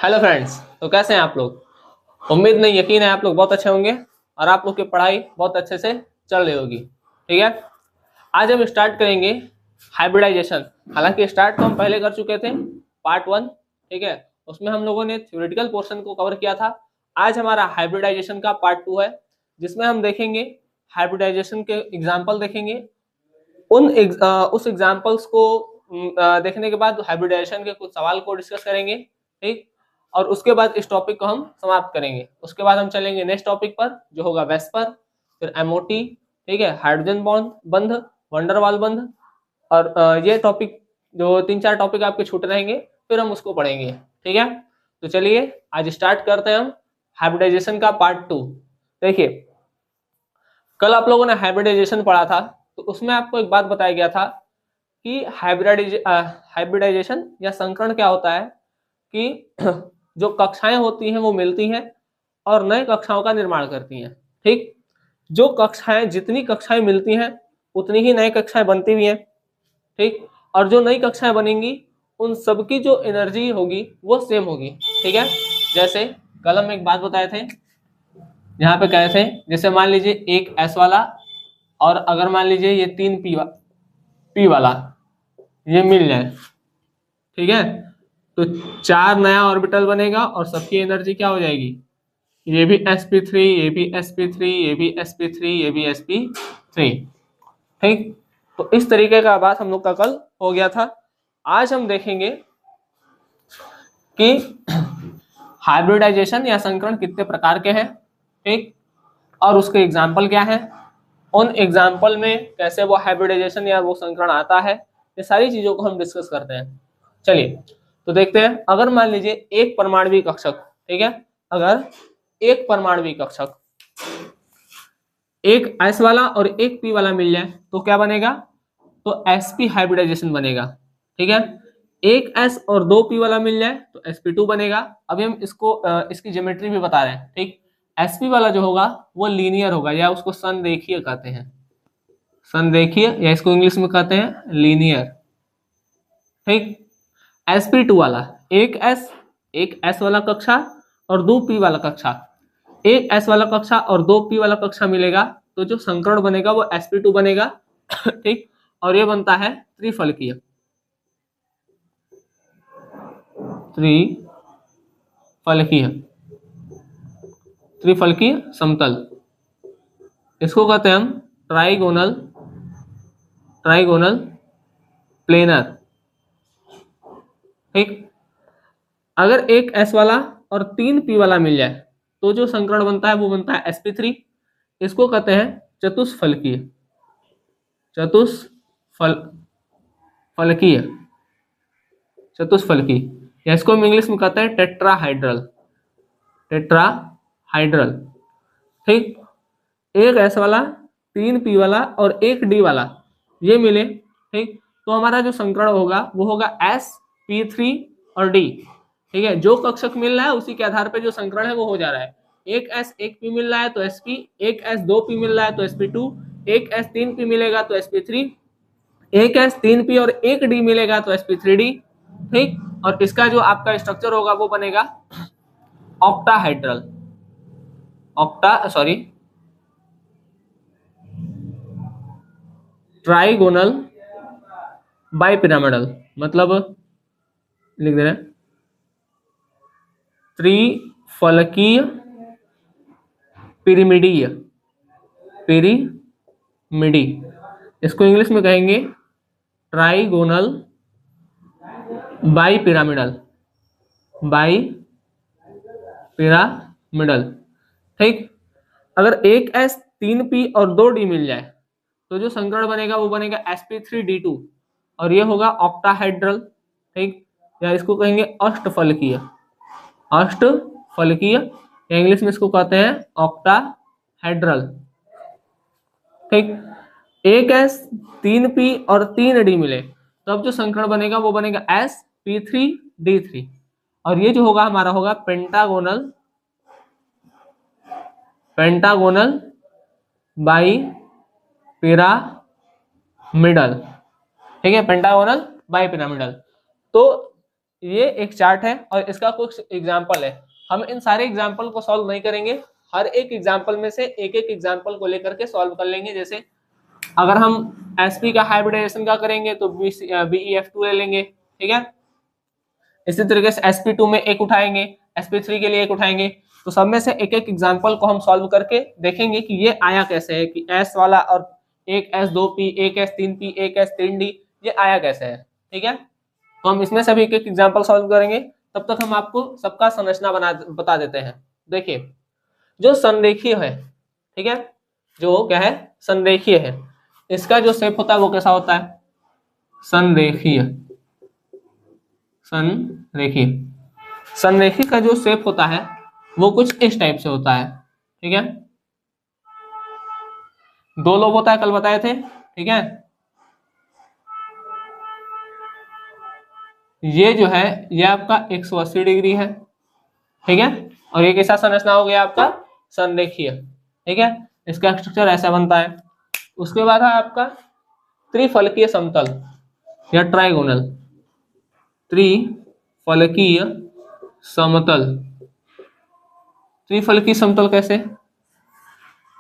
Hello friends. तो कैसे हैं आप लोग? उम्मीद नहीं, यकीन है आप लोग बहुत अच्छे होंगे और आप लोग की पढ़ाई बहुत अच्छे से चल रही होगी। ठीक है, आज हम स्टार्ट करेंगे हाइब्रिडाइजेशन। हालांकि स्टार्ट तो हम पहले कर चुके थे, पार्ट 1। ठीक है, उसमें हम लोगों ने थ्योरेटिकल पोर्शन को कवर किया था। आज हमारा हाइब्रिडाइजेशन का पार्ट 2 है, जिसमें हम देखेंगे हाइब्रिडाइजेशन के एग्जाम्पल देखेंगे। उस एग्जाम्पल्स को देखने के बाद हाइब्रिडाइजेशन के कुछ सवाल को डिस्कस करेंगे। ठीक, और उसके बाद इस टॉपिक को हम समाप्त करेंगे। उसके बाद हम चलेंगे नेक्स्ट टॉपिक पर, जो होगा वेस्पर, फिर एमओटी, ठीक है, हाइड्रोजन बॉन्ड बंध, वंडरवाल बंध। और ये टॉपिक, जो 3-4 टॉपिक आपके छूट रहेंगे, फिर हम उसको पढ़ेंगे। ठीक है, तो चलिए आज स्टार्ट करते हैं हम हाइब्रिडाइजेशन का पार्ट 2। देखिए, कल आप लोगों ने हाइब्रिडाइजेशन पढ़ा था, तो उसमें आपको एक बात बताया गया था कि हाइब्रिडाइजेशन या संकरण क्या होता है कि जो कक्षाएं होती हैं वो मिलती हैं और नए कक्षाओं का निर्माण करती हैं। ठीक, जो कक्षाएं, जितनी कक्षाएं मिलती हैं उतनी ही नई कक्षाएं बनती भी हैं। ठीक, और जो नई कक्षाएं बनेंगी उन सबकी जो एनर्जी होगी वो सेम होगी। ठीक है, जैसे कल हम एक बात बताए थे, यहाँ पे कहे थे, जैसे मान लीजिए एक एस वाला और अगर मान लीजिए ये 3 पी वाला ये मिल जाए। ठीक है, तो 4 नया ऑर्बिटल बनेगा और सबकी एनर्जी क्या हो जाएगी? ये भी sp3, ये भी sp3, ये भी sp3, ये भी sp3। ठीक, तो इस तरीके का बात हम लोग का कल हो गया था। आज हम देखेंगे कि हाइब्रिडाइजेशन या संकरण कितने प्रकार के हैं। ठीक, और उसके एग्जाम्पल क्या है, उन एग्जाम्पल में कैसे वो हाइब्रिडाइजेशन या वो संकरण आता है, ये सारी चीजों को हम डिस्कस करते हैं। चलिए तो देखते हैं। अगर मान लीजिए एक परमाणु कक्षक, ठीक है, अगर एक परमाणु कक्षक एक एस वाला और एक पी वाला मिल जाए तो क्या बनेगा? तो sp हाइब्रिडाइजेशन बनेगा। ठीक है, एक s और 2 p वाला मिल जाए तो sp2 बनेगा। अभी हम इसकी ज्योमेट्री भी बता रहे हैं। ठीक, sp वाला जो होगा वो लीनियर होगा, या उसको संरेखीय कहते हैं, संरेखीय, या इसको इंग्लिश में कहते हैं लीनियर। ठीक, sp2 वाला एक s वाला कक्षा और 2 p वाला कक्षा, एक s वाला कक्षा और 2 p वाला कक्षा मिलेगा तो जो संकरण बनेगा वो sp2 बनेगा। ठीक, और ये बनता है त्रिफलकीय, त्रिफलकीय, त्रिफलकीय समतल। इसको कहते हैं हम ट्राइगोनल, ट्राइगोनल प्लेनर। ठीक, अगर एक s वाला और 3 p वाला मिल जाए तो जो संकरण बनता है वो बनता है sp3। इसको कहते हैं चतुष्फलकीय, चतुष्फल फलकीय, चतुष्फलकी, या इसको हम इंग्लिश में कहते हैं टेट्राहाइड्रल, टेट्राहाइड्रल। ठीक, एक एस वाला, 3 पी वाला और एक डी वाला ये मिले। ठीक, तो हमारा जो संकरण होगा वो होगा sp3 और डी। ठीक है, जो कक्षक मिल रहा है उसी के आधार पे जो संकरण है वो हो जा रहा है। एक s एक p मिल रहा है तो sp, एक s 2p मिल रहा है तो sp2, एक s 3p मिलेगा तो sp3, एक s 3p और एक d मिलेगा तो sp3d। ठीक, और इसका जो आपका स्ट्रक्चर होगा वो बनेगा ऑक्टाहाइड्रल, ट्राइगोनल बाइपिरामिडल, मतलब लिख दे रहे हैं त्रिफलकीय पिरामिडीय, पिरामिडी। इसको इंग्लिश में कहेंगे ट्राइगोनल बाइपिरामिडल, बाइपिरामिडल। ठीक, अगर एक s 3p और 2d मिल जाए तो जो संकरण बनेगा वो बनेगा sp3d2 और ये होगा ऑक्टाहाइड्रल। ठीक, या इसको कहेंगे अष्टफलकीय, अष्टफलकीय, या इंग्लिश में इसको कहते हैं ऑक्टाहाइड्रल। ठीक, एक s 3p और 3d मिले तो अब जो संकरण बनेगा वो बनेगा sp3d3 और ये जो होगा हमारा होगा पेंटागोनल, पेंटागोनल बाई पिरामिडल। ठीक है, पेंटागोनल बाई पिरामिडल। तो ये एक चार्ट है और इसका कुछ एग्जाम्पल है। हम इन सारे एग्जाम्पल को सॉल्व नहीं करेंगे, हर एक एग्जाम्पल में से एक एक एग्जाम्पल को लेकर के सॉल्व कर लेंगे। जैसे अगर हम sp का हाइब्रिडाइजेशन का करेंगे तो BeF2 ले लेंगे, ठीक है। इसी तरीके से sp2 में एक उठाएंगे, sp3 के लिए एक उठाएंगे। तो सब में से एक एक एग्जाम्पल को हम सॉल्व करके देखेंगे कि ये आया कैसे है, कि s वाला और एक S2P, एक S3P, एक S3D, ये आया कैसे है, ठीक है। तो हम इसमें से भी एक एक एग्जाम्पल सॉल्व करेंगे। तब तक हम आपको सबका संरचना बता देते हैं। देखिए, जो संरेखीय है, ठीक है, जो क्या है, संरेखीय है, इसका जो शेप होता है वो कैसा होता है, संरेखीय। संरेखीय संरेखीय का जो शेप होता है वो कुछ इस टाइप से होता है, ठीक है। दो लोब होता है, कल बताए थे, ठीक है। ये जो है ये आपका 180 डिग्री है, ठीक है। और ये कैसा संरचना हो गया आपका, संरेखीय, ठीक है। इसका स्ट्रक्चर ऐसा बनता है। उसके बाद है आपका त्रिफलकीय समतल या ट्राइगोनल, त्रिफलकीय समतल। त्रिफलकीय समतल कैसे,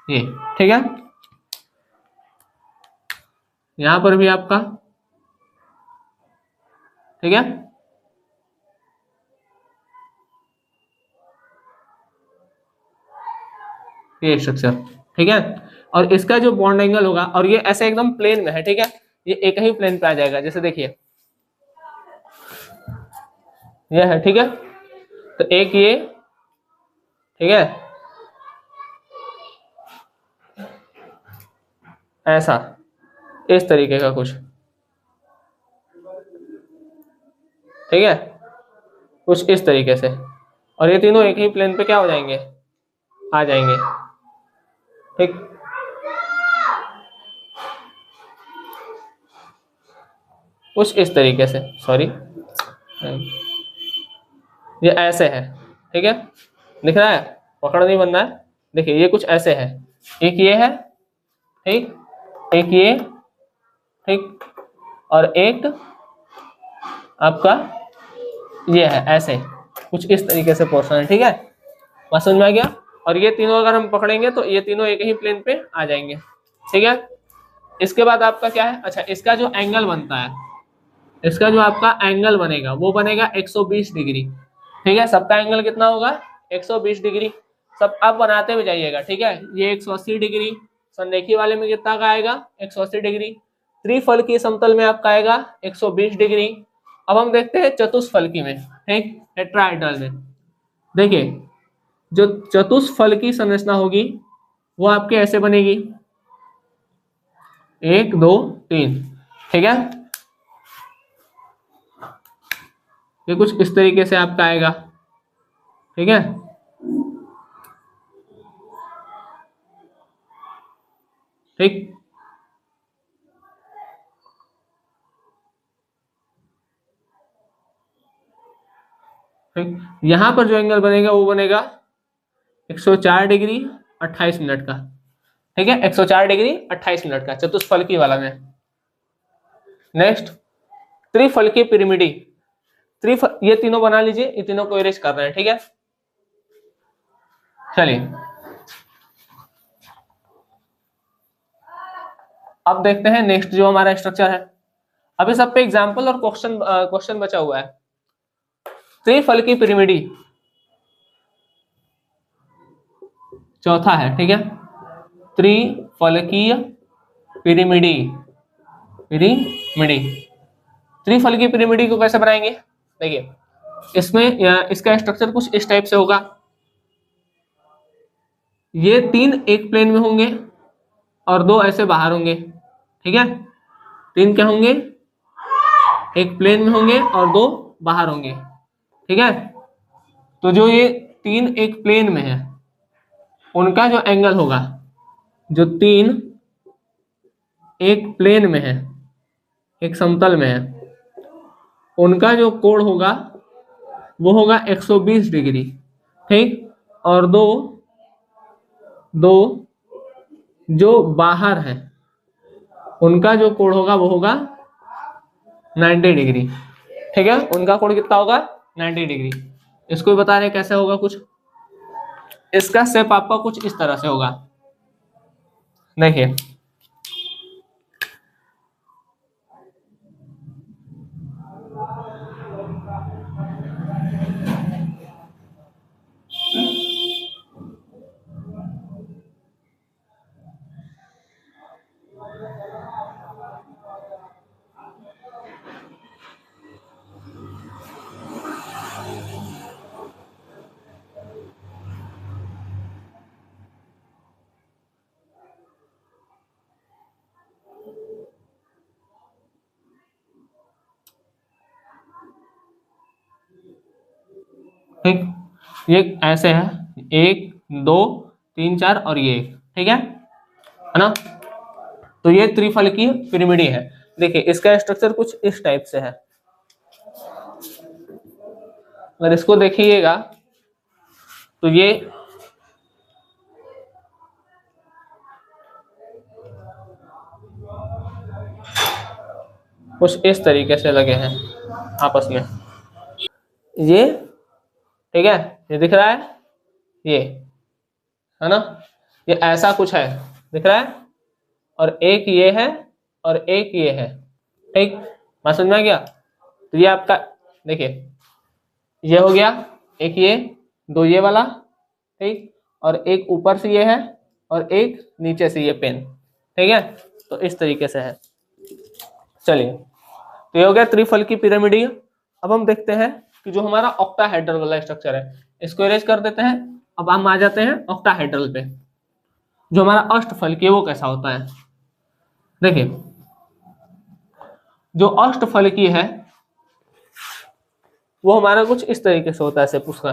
ये, ठीक है। यहां पर भी आपका, ठीक है, ये स्ट्रक्चर, ठीक है। और इसका जो बॉन्ड एंगल होगा, और ये ऐसे एकदम प्लेन में है, ठीक है, ये एक ही प्लेन पे आ जाएगा। जैसे देखिए ये है, ठीक है। तो एक ये, ठीक है, ऐसा, इस तरीके का कुछ, ठीक है, कुछ इस तरीके से। और ये तीनों एक ही प्लेन पे क्या हो जाएंगे, आ जाएंगे, ठीक। कुछ इस तरीके से, सॉरी, ये ऐसे है, ठीक है, दिख रहा है, पकड़ नहीं बन रहा है। देखिए ये कुछ ऐसे है, एक ये है, ठीक, एक ये, ठीक, और एक आपका ये है, ऐसे कुछ इस तरीके से पोर्शन है, ठीक है। बात समझ में आ गया। और ये तीनों अगर हम पकड़ेंगे तो ये तीनों एक ही प्लेन पे आ जाएंगे, ठीक है। इसके बाद आपका क्या है, अच्छा, इसका जो एंगल बनता है, इसका जो आपका एंगल बनेगा वो बनेगा 120 डिग्री, ठीक है। सबका एंगल कितना होगा, 120 डिग्री। सब अब बनाते हुए जाइएगा, ठीक है। ये 180 डिग्री, संरेखीय वाले में कितना का आएगा, 180 डिग्री। त्रिफलकीय समतल में आपका आएगा 120 डिग्री। अब हम देखते हैं चतुष्फलकी में, ठीक, टेट्राहेड्रल में। देखिए जो चतुष्फलकी संरचना होगी वो आपके ऐसे बनेगी, 1 2 3, ठीक है। ये कुछ इस तरीके से आपका आएगा, ठीक है। ठीक, ठीक। यहां पर जो एंगल बनेगा वो बनेगा 104 डिग्री 28 मिनट का, ठीक है, 104 डिग्री 28 मिनट का चतुष्फलकी वाला में। नेक्स्ट त्रिफलकीय पिरामिडी, ये तीनों बना लीजिए, ये तीनों को इरेज कर रहे हैं, ठीक है। चलिए अब देखते हैं नेक्स्ट जो हमारा स्ट्रक्चर है। अभी सब पे एग्जाम्पल और क्वेश्चन बचा हुआ है। त्रिफलकीय पिरामिडी चौथा है, ठीक है, त्रिफलकीय पिरामिडी, पिरामिडी। त्रिफलकीय पिरामिडी को कैसे बनाएंगे, देखिए इसमें इसका स्ट्रक्चर कुछ इस टाइप से होगा। ये तीन एक प्लेन में होंगे और दो ऐसे बाहर होंगे, ठीक है। तीन क्या होंगे, एक प्लेन में होंगे और दो बाहर होंगे, ठीक है। तो जो ये तीन एक प्लेन में है उनका जो एंगल होगा, जो तीन एक प्लेन में है, एक समतल में है, उनका जो कोण होगा वो होगा 120 डिग्री, ठीक। और दो दो जो बाहर है उनका जो कोण होगा वो होगा 90 डिग्री, ठीक है, उनका कोण कितना होगा 90 डिग्री। इसको भी बता रहे कैसे होगा कुछ, इसका शेप आपका कुछ इस तरह से होगा। देखिए ठीक, ये ऐसे है, 1 2 3 4 और ये 1, ठीक है ना। तो ये त्रिफलकीय पिरामिड है। देखिए इसका स्ट्रक्चर कुछ इस टाइप से है। अगर इसको देखिएगा तो ये कुछ इस तरीके से लगे हैं आपस में, ये ठीक है, ये दिख रहा है, ये है ना, ये ऐसा कुछ है, दिख रहा है, और एक ये है और एक ये है। ठीक, बात समझ में आ गया। तो ये आपका देखिए ये हो गया, एक ये, दो ये वाला, ठीक, और एक ऊपर से ये है और एक नीचे से ये पेन, ठीक है। तो इस तरीके से है। चलिए, तो ये हो गया त्रिफलकी पिरामिडीय। अब हम देखते हैं कि जो हमारा ऑक्टाहेड्रल वाला स्ट्रक्चर है, इसको इरेज कर देते हैं। अब हम आ जाते हैं ऑक्टाहेड्रल पे। जो हमारा अष्टफलकी वो कैसा होता है, देखिए जो अष्टफलकी है वो हमारा कुछ इस तरीके से होता है। ऐसे उसका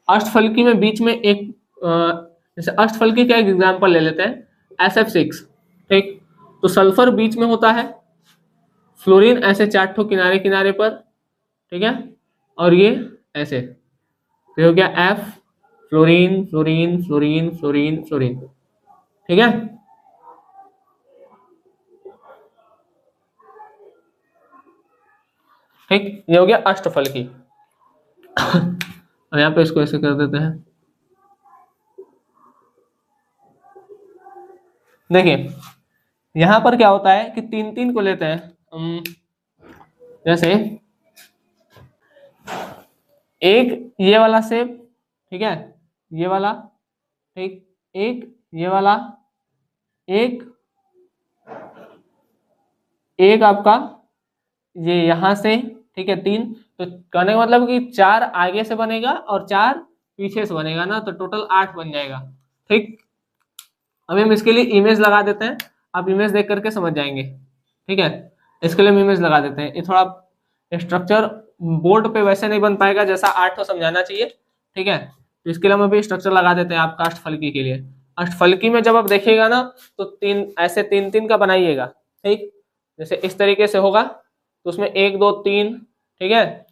अष्टफलकी में बीच में एक जैसे अष्टफलकी का एक एग्जांपल ले लेते हैं, SF6, ठीक। तो सल्फर बीच में होता है, फ्लोरीन ऐसे 4 ठो किनारे किनारे पर, ठीक है, और ये ऐसे, तो ये हो गया F, fluorine fluorine fluorine fluorine fluorine, ठीक है। ठीक, ये हो गया अष्टफलकी। और यहाँ पे इसको ऐसे कर देते हैं। देखिए यहाँ पर क्या होता है कि 3 3 को लेते हैं जैसे एक ये वाला शेप, ठीक है, ये वाला, ठीक, एक ये वाला, एक एक आपका ये यहां से, ठीक है, 3। तो कहने का मतलब कि 4 आगे से बनेगा और 4 पीछे से बनेगा ना, तो टोटल 8 बन जाएगा। ठीक, अभी हम इसके लिए इमेज लगा देते हैं, आप इमेज देख करके समझ जाएंगे। ठीक है, इसके लिए हम इमेज लगा देते हैं। ये थोड़ा स्ट्रक्चर बोर्ड पे वैसे नहीं बन पाएगा जैसा आर्ट को समझाना चाहिए, ठीक है। तो इसके लिए हम अभी स्ट्रक्चर लगा देते हैं आपका अष्टफलकी के लिए। अष्टफलकी में जब आप देखिएगा ना तो 3 ऐसे 3 3 का बनाइएगा, ठीक। जैसे इस तरीके से होगा तो उसमें 1 2 3, ठीक है,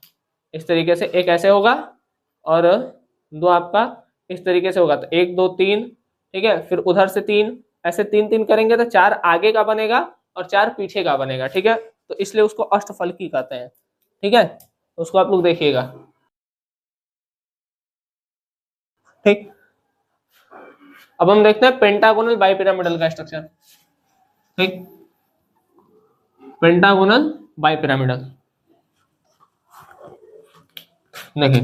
इस तरीके से एक ऐसे होगा और दो आपका इस तरीके से होगा, तो 1 2 3, ठीक है। फिर उधर से 3, ऐसे 3 3 करेंगे तो 4 आगे का बनेगा और 4 पीछे का बनेगा, ठीक है। तो इसलिए उसको अष्टफलकी कहते हैं, ठीक है। तो उसको आप लोग देखिएगा, ठीक। अब हम देखते हैं पेंटागोनल बाइपिरामिडल का स्ट्रक्चर, ठीक। पेंटागोनल बाइपिरामिडल देखिए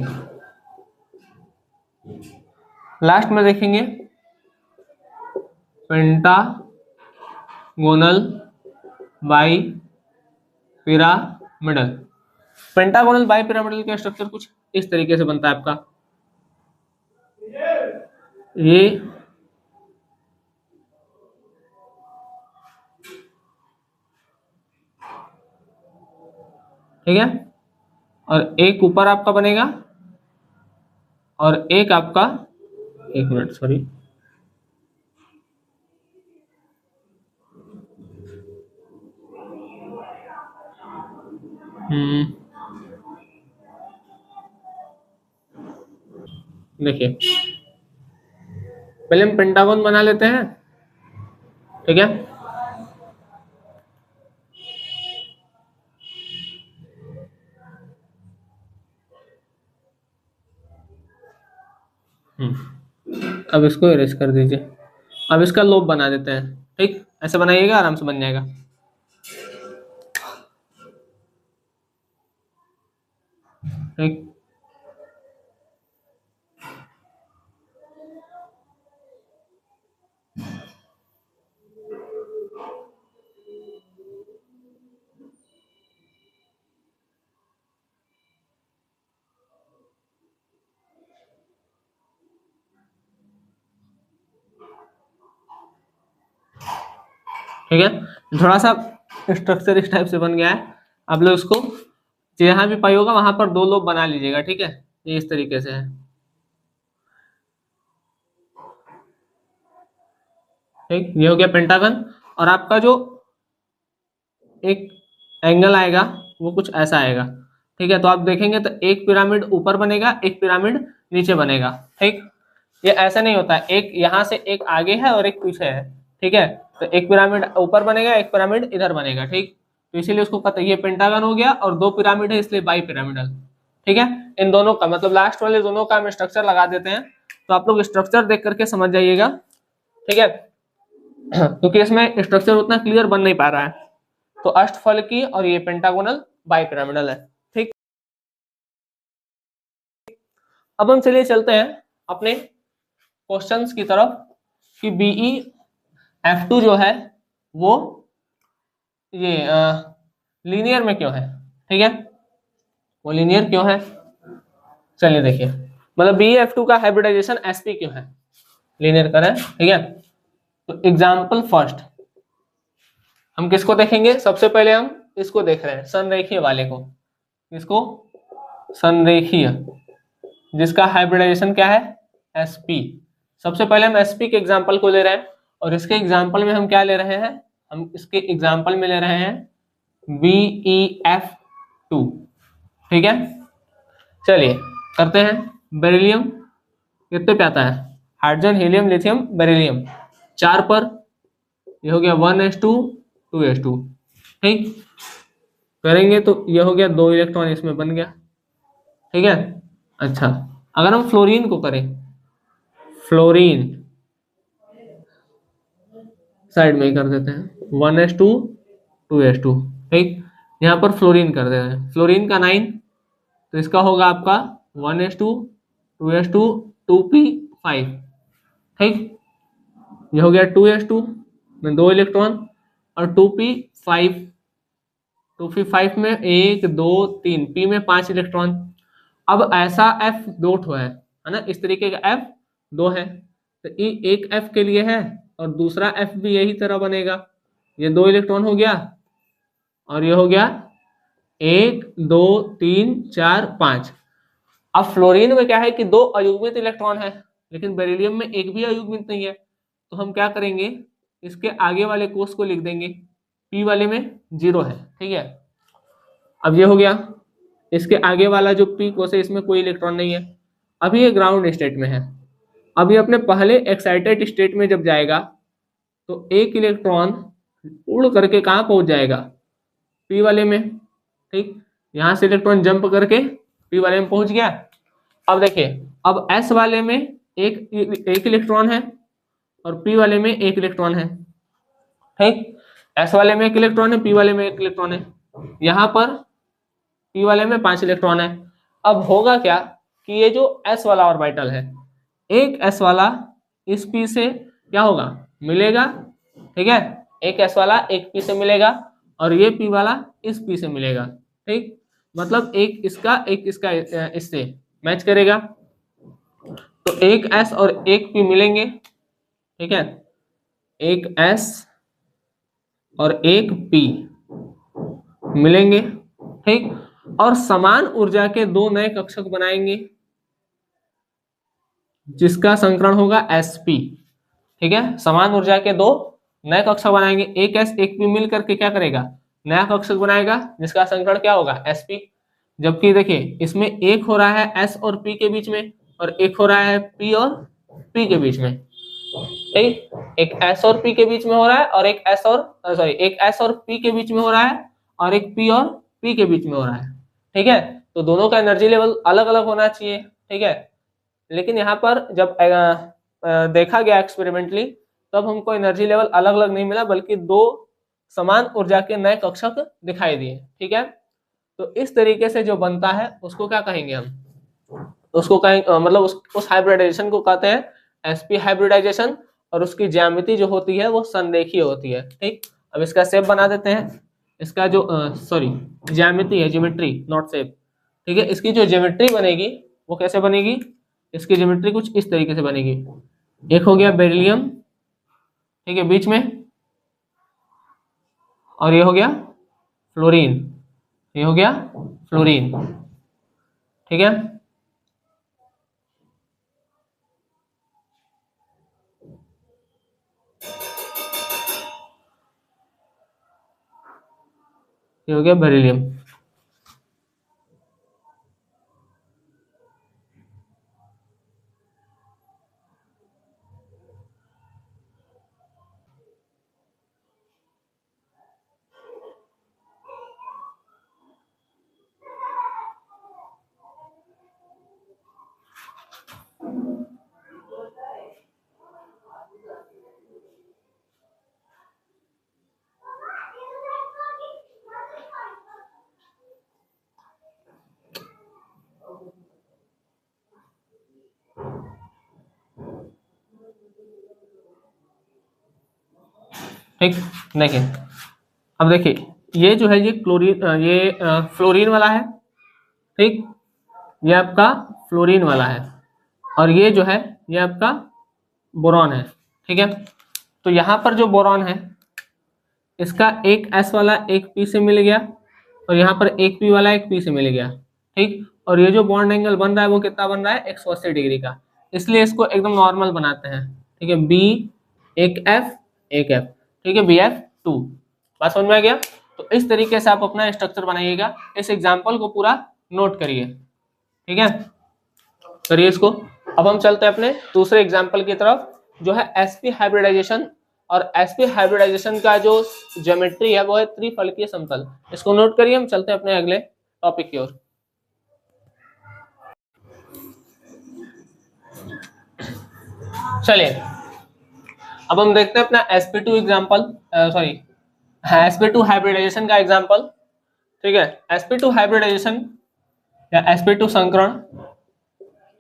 लास्ट में देखेंगे pentagonal bi pyramidal. Pentagonal bi pyramidal का स्ट्रक्चर कुछ इस तरीके से बनता है आपका। ये ठीक है, और एक ऊपर आपका बनेगा और एक आपका, एक मिनट सॉरी, देखिए पहले हम पेंटागन बना लेते हैं, ठीक है। अब इसको इरेज कर दीजिए। अब इसका लोब बना देते हैं। ठीक, ऐसे बनाइएगा, आराम से बन जाएगा। ठीक, ठीक है। थोड़ा सा स्ट्रक्चर इस टाइप से बन गया है। आप लोग इसको जहाँ भी पाई होगा वहां पर 2 लोब बना लीजिएगा। ठीक है, ये इस तरीके से है। ठीक, ये हो गया पेंटागन। और आपका जो एक एंगल आएगा वो कुछ ऐसा आएगा। ठीक है, तो आप देखेंगे तो एक पिरामिड ऊपर बनेगा, एक पिरामिड नीचे बनेगा। ठीक, ये ऐसा नहीं होता, एक यहाँ से एक आगे है और एक पीछे है। ठीक है, तो एक पिरामिड ऊपर बनेगा, एक पिरामिड इधर बनेगा। ठीक, तो इसीलिए उसको कहते हैं ये पेंटागन हो गया, और 2 पिरामिड है इसलिए बाई पिरामिडल। ठीक है, इन दोनों का मतलब लास्ट वाले दोनों का हम स्ट्रक्चर लगा देते हैं। तो आप लोग स्ट्रक्चर देख करके समझ जाइएगा। ठीक है, क्योंकि इसमें स्ट्रक्चर उतना क्लियर बन नहीं पा रहा है। तो अष्टफलकी और ये पेंटागोनल बाई पिरामिडल है। ठीक, अब हम चलिए चलते हैं अपने क्वेश्चंस की तरफ कि बीई F2 जो है वो ये लीनियर में क्यों है। ठीक है, वो लीनियर क्यों है, चलिए देखिए। मतलब बीई F2 का हाइब्रिडाइजेशन sp क्यों है, लीनियर करें। ठीक है, तो एग्जाम्पल फर्स्ट हम किसको देखेंगे, सबसे पहले हम इसको देख रहे हैं, संरेखीय वाले को। इसको संरेखीय, जिसका हाइब्रिडाइजेशन क्या है, sp। सबसे पहले हम sp के एग्जाम्पल को ले रहे हैं, और इसके एग्जाम्पल में हम क्या ले रहे हैं, हम इसके एग्जाम्पल में ले रहे हैं BeF2। ठीक है, चलिए करते हैं। बेरिलियम कितने पे आता है, हाइड्रोजन, हीलियम, लिथियम, बेरिलियम 4 पर। ये हो गया 1s2 2s2। ठीक, करेंगे तो ये हो गया 2 इलेक्ट्रॉन इसमें बन गया। ठीक है, अच्छा अगर हम फ्लोरीन को करें, फ्लोरीन साइड में ही कर देते हैं, 1s2 2s2। ठीक, यहाँ पर फ्लोरीन कर देते हैं, फ्लोरीन का 9, तो इसका होगा आपका 1s2 2s2 2p5। ठीक, ये हो गया 2s2 में 2 इलेक्ट्रॉन, और 2p5, 2p5 में 1 2 3, p में 5 इलेक्ट्रॉन। अब ऐसा f 2 ठो है ना, इस तरीके का f 2 है, तो ये एक f के लिए है, और दूसरा f भी यही तरह बनेगा। ये 2 इलेक्ट्रॉन हो गया, और ये हो गया 1 2 3 4 5। अब फ्लोरीन में क्या है कि 2 अयुग्मित इलेक्ट्रॉन है, लेकिन बेरिलियम में एक भी अयुग्मित नहीं है। तो हम क्या करेंगे, इसके आगे वाले कोष को लिख देंगे, p वाले में 0 है। ठीक है, अब ये हो गया, इसके आगे वाला जो p कोष है इसमें कोई इलेक्ट्रॉन नहीं है। अभी ये ग्राउंड स्टेट में है। अभी अपने पहले एक्साइटेड स्टेट में जब जाएगा तो एक इलेक्ट्रॉन उड़ करके कहाँ पहुंच जाएगा, p वाले में। ठीक, यहां से इलेक्ट्रॉन जंप करके p वाले में पहुंच गया। अब देखिए, अब s वाले में एक इलेक्ट्रॉन है, और p वाले में 1 इलेक्ट्रॉन है। ठीक, s वाले में 1 इलेक्ट्रॉन है, p वाले में 1 इलेक्ट्रॉन है। यहाँ पर p वाले में 5 इलेक्ट्रॉन है। अब होगा क्या कि ये जो s वाला ऑर्बिटल है, एक s वाला इस p से क्या होगा, मिलेगा। ठीक है, एक s वाला एक p से मिलेगा, और ये p वाला इस p से मिलेगा। ठीक, मतलब एक इसका इससे मैच करेगा, तो एक s और एक p मिलेंगे। ठीक है, एक s और एक p मिलेंगे। ठीक, और समान ऊर्जा के 2 नए कक्षक बनाएंगे, जिसका संकरण होगा sp। ठीक है, समान ऊर्जा के 2 नए कक्षक बनाएंगे, एक s एक p मिल करके क्या करेगा, नया कक्षक बनाएगा, जिसका संकरण क्या होगा, sp। जबकि देखिए इसमें एक हो रहा है s और p के बीच में, और एक हो रहा है p और p के बीच में। ठीक, एक s और p के बीच में हो रहा है, और एक s और p के बीच में हो रहा है, और एक p और p के बीच में हो रहा है। ठीक है, तो दोनों का एनर्जी लेवल अलग अलग होना चाहिए। ठीक है, लेकिन यहाँ पर जब देखा गया एक्सपेरिमेंटली, तब हमको एनर्जी लेवल अलग अलग नहीं मिला, बल्कि दो समान ऊर्जा के नए कक्षक दिखाई दिए। ठीक है, तो इस तरीके से जो बनता है उसको क्या कहेंगे हम, उसको कहेंगे मतलब उस हाइब्रिडाइजेशन को कहते हैं sp हाइब्रिडाइजेशन, और उसकी ज्यामिति जो होती है वो संरेखीय होती है। ठीक, अब इसका शेप बना देते हैं। इसका जो सॉरी ज्यामिति है, ज्योमेट्री नॉट शेप। ठीक है, इसकी जो ज्योमेट्री बनेगी वो कैसे बनेगी, इसकी ज्योमेट्री कुछ इस तरीके से बनेगी। एक हो गया बेरिलियम, ठीक है, बीच में, और ये हो गया फ्लोरीन, ये हो गया फ्लोरीन। ठीक है, ये हो गया बेरिलियम। ठीक, देखिए, अब देखिए ये जो है ये क्लोरीन, ये फ्लोरीन वाला है। ठीक, ये आपका फ्लोरीन वाला है, और ये जो है ये आपका बोरॉन है। ठीक है, तो यहाँ पर जो बोरॉन है इसका एक S वाला एक P से मिल गया, और यहाँ पर एक P वाला एक P से मिल गया। ठीक, और ये जो बॉन्ड एंगल बन रहा है वो कितना बन रहा है, 180 डिग्री का, इसलिए इसको एकदम नॉर्मल बनाते हैं। ठीक है, B एक F एक F, ठीक है, BF2। बात समझ में आ गया? तो इस तरीके से आप अपना स्ट्रक्चर बनाइएगा। इस एग्जाम्पल को पूरा नोट करिए। ठीक है, करिए इसको। अब हम चलते हैं अपने दूसरे एग्जाम्पल की तरफ, जो है sp हाइब्रिडाइजेशन। और sp हाइब्रिडाइजेशन का जो ज्योमेट्री है वो है त्रिफलकीय समतल। इसको नोट करिए, हम चलते हैं अपने अगले टॉपिक की ओर। चलिए, अब हम देखते हैं अपना sp2 example, sorry sp2 hybridization का एग्जाम्पल। ठीक है, sp2 हाइब्रिडाइजेशन या sp2 संकरण,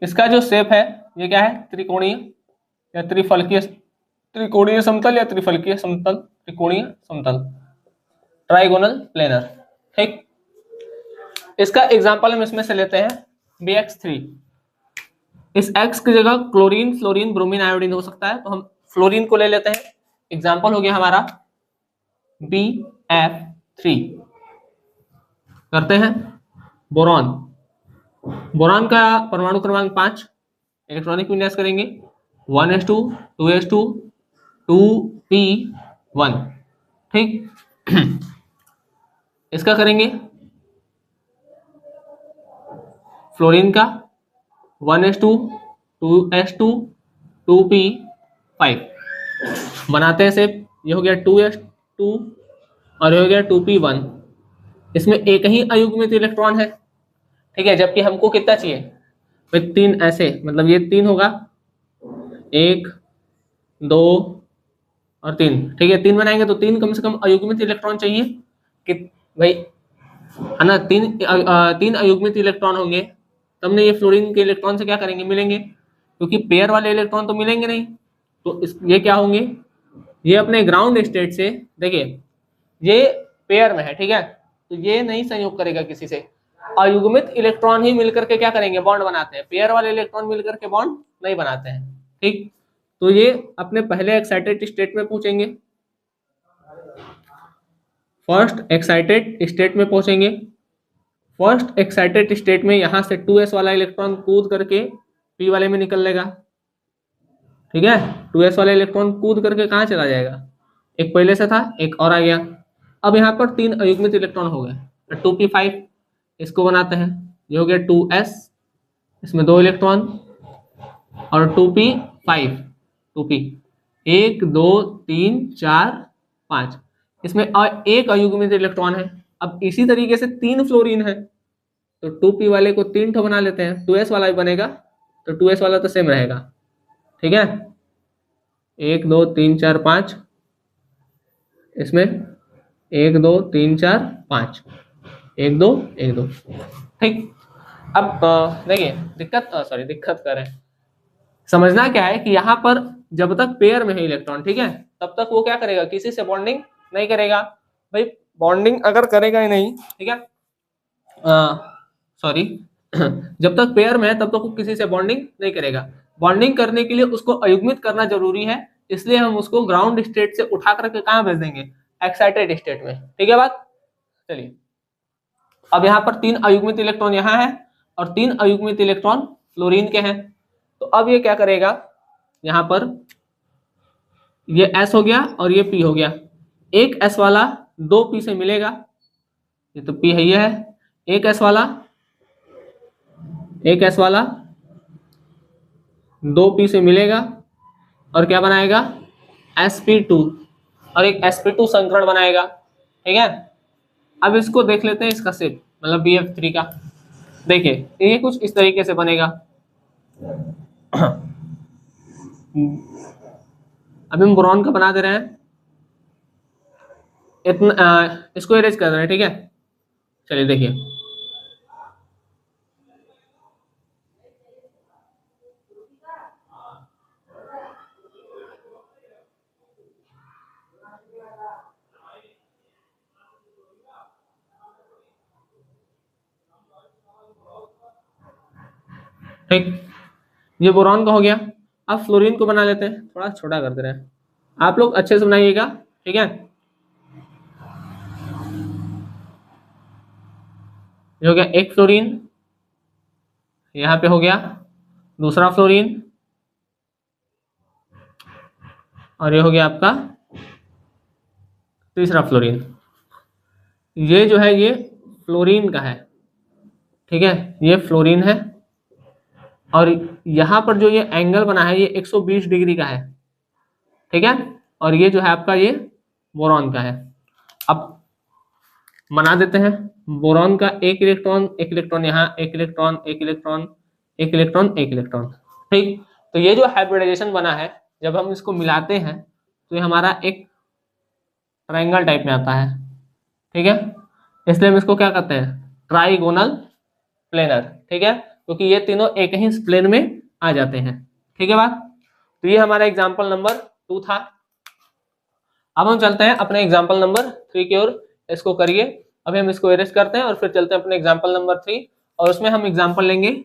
इसका जो शेप है ये क्या है, त्रिकोणीय या त्रिफलकीय, त्रिकोणीय समतल या त्रिफलकीय समतल, त्रिकोणीय समतल, ट्राइगोनल प्लेनर। ठीक, इसका एग्जांपल हम इसमें से लेते हैं BX3। इस X की जगह क्लोरीन, फ्लोरीन, ब्रोमीन, आयोडीन हो सकता है, तो हम फ्लोरीन को ले लेते हैं। एग्जांपल हो गया हमारा BF3। करते हैं बोरॉन। बोरॉन का परमाणु क्रमांक 5, इलेक्ट्रॉनिक विन्यास करेंगे 1s2 2s2 2p1। ठीक, इसका करेंगे फ्लोरीन का 1s2 2s2 2p5। बनाते हैं शेप, ये हो गया 2s2 और ये हो गया 2p1। इसमें एक ही अयुग्मित इलेक्ट्रॉन है। ठीक है, जबकि हमको कितना चाहिए, भाई 3 ऐसे, मतलब ये 3 होगा, 1 2 और 3। ठीक है, 3 बनाएंगे तो 3 कम से कम अयुग्मित इलेक्ट्रॉन चाहिए कि भाई, है ना, 3 अयुग्मित इलेक्ट्रॉन होंगे तब ने ये फ्लोरीन के इलेक्ट्रॉन से क्या करेंगे, मिलेंगे, क्योंकि पेयर वाले इलेक्ट्रॉन तो मिलेंगे नहीं। तो ये क्या होंगे, ये अपने ग्राउंड स्टेट से, देखिए ये पेयर में है। ठीक है, तो ये नहीं संयोग करेगा किसी से, अयुग्मित इलेक्ट्रॉन ही मिलकर के क्या करेंगे, बॉन्ड बनाते हैं। पेयर वाले इलेक्ट्रॉन मिलकर के बॉन्ड नहीं बनाते हैं। ठीक, तो ये अपने पहले एक्साइटेड स्टेट में पहुंचेंगे, फर्स्ट एक्साइटेड स्टेट में पहुंचेंगे। फर्स्ट एक्साइटेड स्टेट में यहां से 2s वाला इलेक्ट्रॉन कूद करके p वाले में निकल लेगा। ठीक है, 2s वाला इलेक्ट्रॉन कूद करके कहां चला जाएगा, एक पहले से था, एक और आ गया। अब यहाँ पर 3 अयुग्मित इलेक्ट्रॉन हो गए, 2p5, इसको बनाते हैं, ये हो गया 2s, इसमें 2 इलेक्ट्रॉन, और 2p5, 2p 1 2 3 4 5, इसमें एक अयुग्मित इलेक्ट्रॉन है। अब इसी तरीके से 3 फ्लोरीन है, तो 2p वाले को 3 ठो बना लेते हैं, 2s वाला भी बनेगा, तो 2s वाला तो सेम रहेगा, ठीक है। 1 2 3 4 5, इसमें 1 2 3 4 5, 1 2 1 2, ठीक। अब देखिए दिक्कत कर रहे हैं, समझना क्या है कि यहाँ पर जब तक पेयर में है इलेक्ट्रॉन, ठीक है, तब तक वो क्या करेगा, किसी से बॉन्डिंग नहीं करेगा। भाई बॉन्डिंग अगर करेगा ही नहीं, ठीक है, सॉरी जब तक पेयर में है तब तक वो किसी से बॉन्डिंग नहीं करेगा। बॉन्डिंग करने के लिए उसको अयुग्मित करना जरूरी है, इसलिए हम उसको ग्राउंड स्टेट से उठा करके कहाँ भेज देंगे, एक्साइटेड स्टेट में, ठीक है बात। चलिए अब यहाँ पर 3 अयुग्मित इलेक्ट्रॉन यहाँ है और 3 अयुग्मित इलेक्ट्रॉन फ्लोरीन के हैं। तो अब ये क्या करेगा, यहाँ पर ये S हो गया और ये P हो गया, एक S वाला 2 P से मिलेगा, ये तो P है, ये है, एक S वाला 2 P से मिलेगा और क्या बनाएगा, sp2, और एक sp2 संकरण बनाएगा, ठीक है। अब इसको देख लेते हैं इसका शेप, मतलब BF3 का। देखिए ये कुछ इस तरीके से बनेगा। अभी हम बोरॉन का बना दे रहे हैं, इतना इसको इरेज कर रहे हैं, ठीक है। चलिए देखिए ठीक, ये बोरॉन का हो गया। अब फ्लोरीन को बना लेते हैं, थोड़ा छोटा कर दे रहे हैं, आप लोग अच्छे से बनाइएगा, ठीक है। ये हो गया एक फ्लोरीन, यहाँ पे हो गया दूसरा फ्लोरीन, और ये हो गया आपका तीसरा फ्लोरीन। ये जो है ये फ्लोरीन का है, ठीक है, ये फ्लोरीन है, और यहाँ पर जो ये एंगल बना है ये 120 डिग्री का है, ठीक है, और ये जो है आपका ये बोरॉन का है। अब बना देते हैं बोरॉन का एक इलेक्ट्रॉन यहाँ, एक इलेक्ट्रॉन, एक इलेक्ट्रॉन, एक इलेक्ट्रॉन, एक इलेक्ट्रॉन, ठीक। तो ये जो हाइब्रिडाइजेशन बना है, जब हम इसको मिलाते हैं तो ये हमारा एक ट्रायंगल टाइप में आता है, ठीक है, इसलिए हम इसको क्या कहते हैं, ट्राइगोनल प्लेनर, ठीक है, क्योंकि ये तीनों एक ही प्लेन में आ जाते हैं, ठीक है बात। तो ये हमारा एग्जाम्पल नंबर 2 था। अब हम चलते हैं अपने एग्जाम्पल नंबर 3 की ओर, इसको करिए। अभी हम इसको इरेज करते हैं और फिर चलते हैं अपने एग्जाम्पल नंबर 3, और उसमें हम एग्जाम्पल लेंगे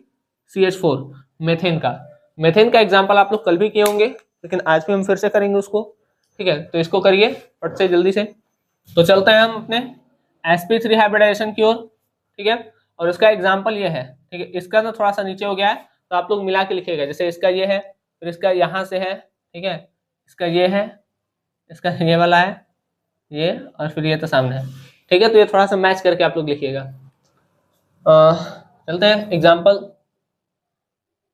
CH4 मेथेन का। मेथेन का एग्जाम्पल आप लोग कल भी किए होंगे, लेकिन आज भी हम फिर से करेंगे उसको, ठीक है। तो इसको करिए फट से जल्दी से। तो चलते हैं हम अपने sp3 हाइब्रिडाइजेशन की ओर, ठीक है, और उसका एग्जाम्पल ये है, ठीक है। इसका ना थोड़ा सा नीचे हो गया है, तो आप लोग मिला के लिखिएगा, जैसे इसका ये है, फिर इसका यहाँ से है, ठीक है, इसका ये है, इसका ये वाला है, ये, और फिर ये तो सामने है, ठीक है। तो ये थोड़ा सा मैच करके आप लोग लिखिएगा। चलते हैं एग्जाम्पल।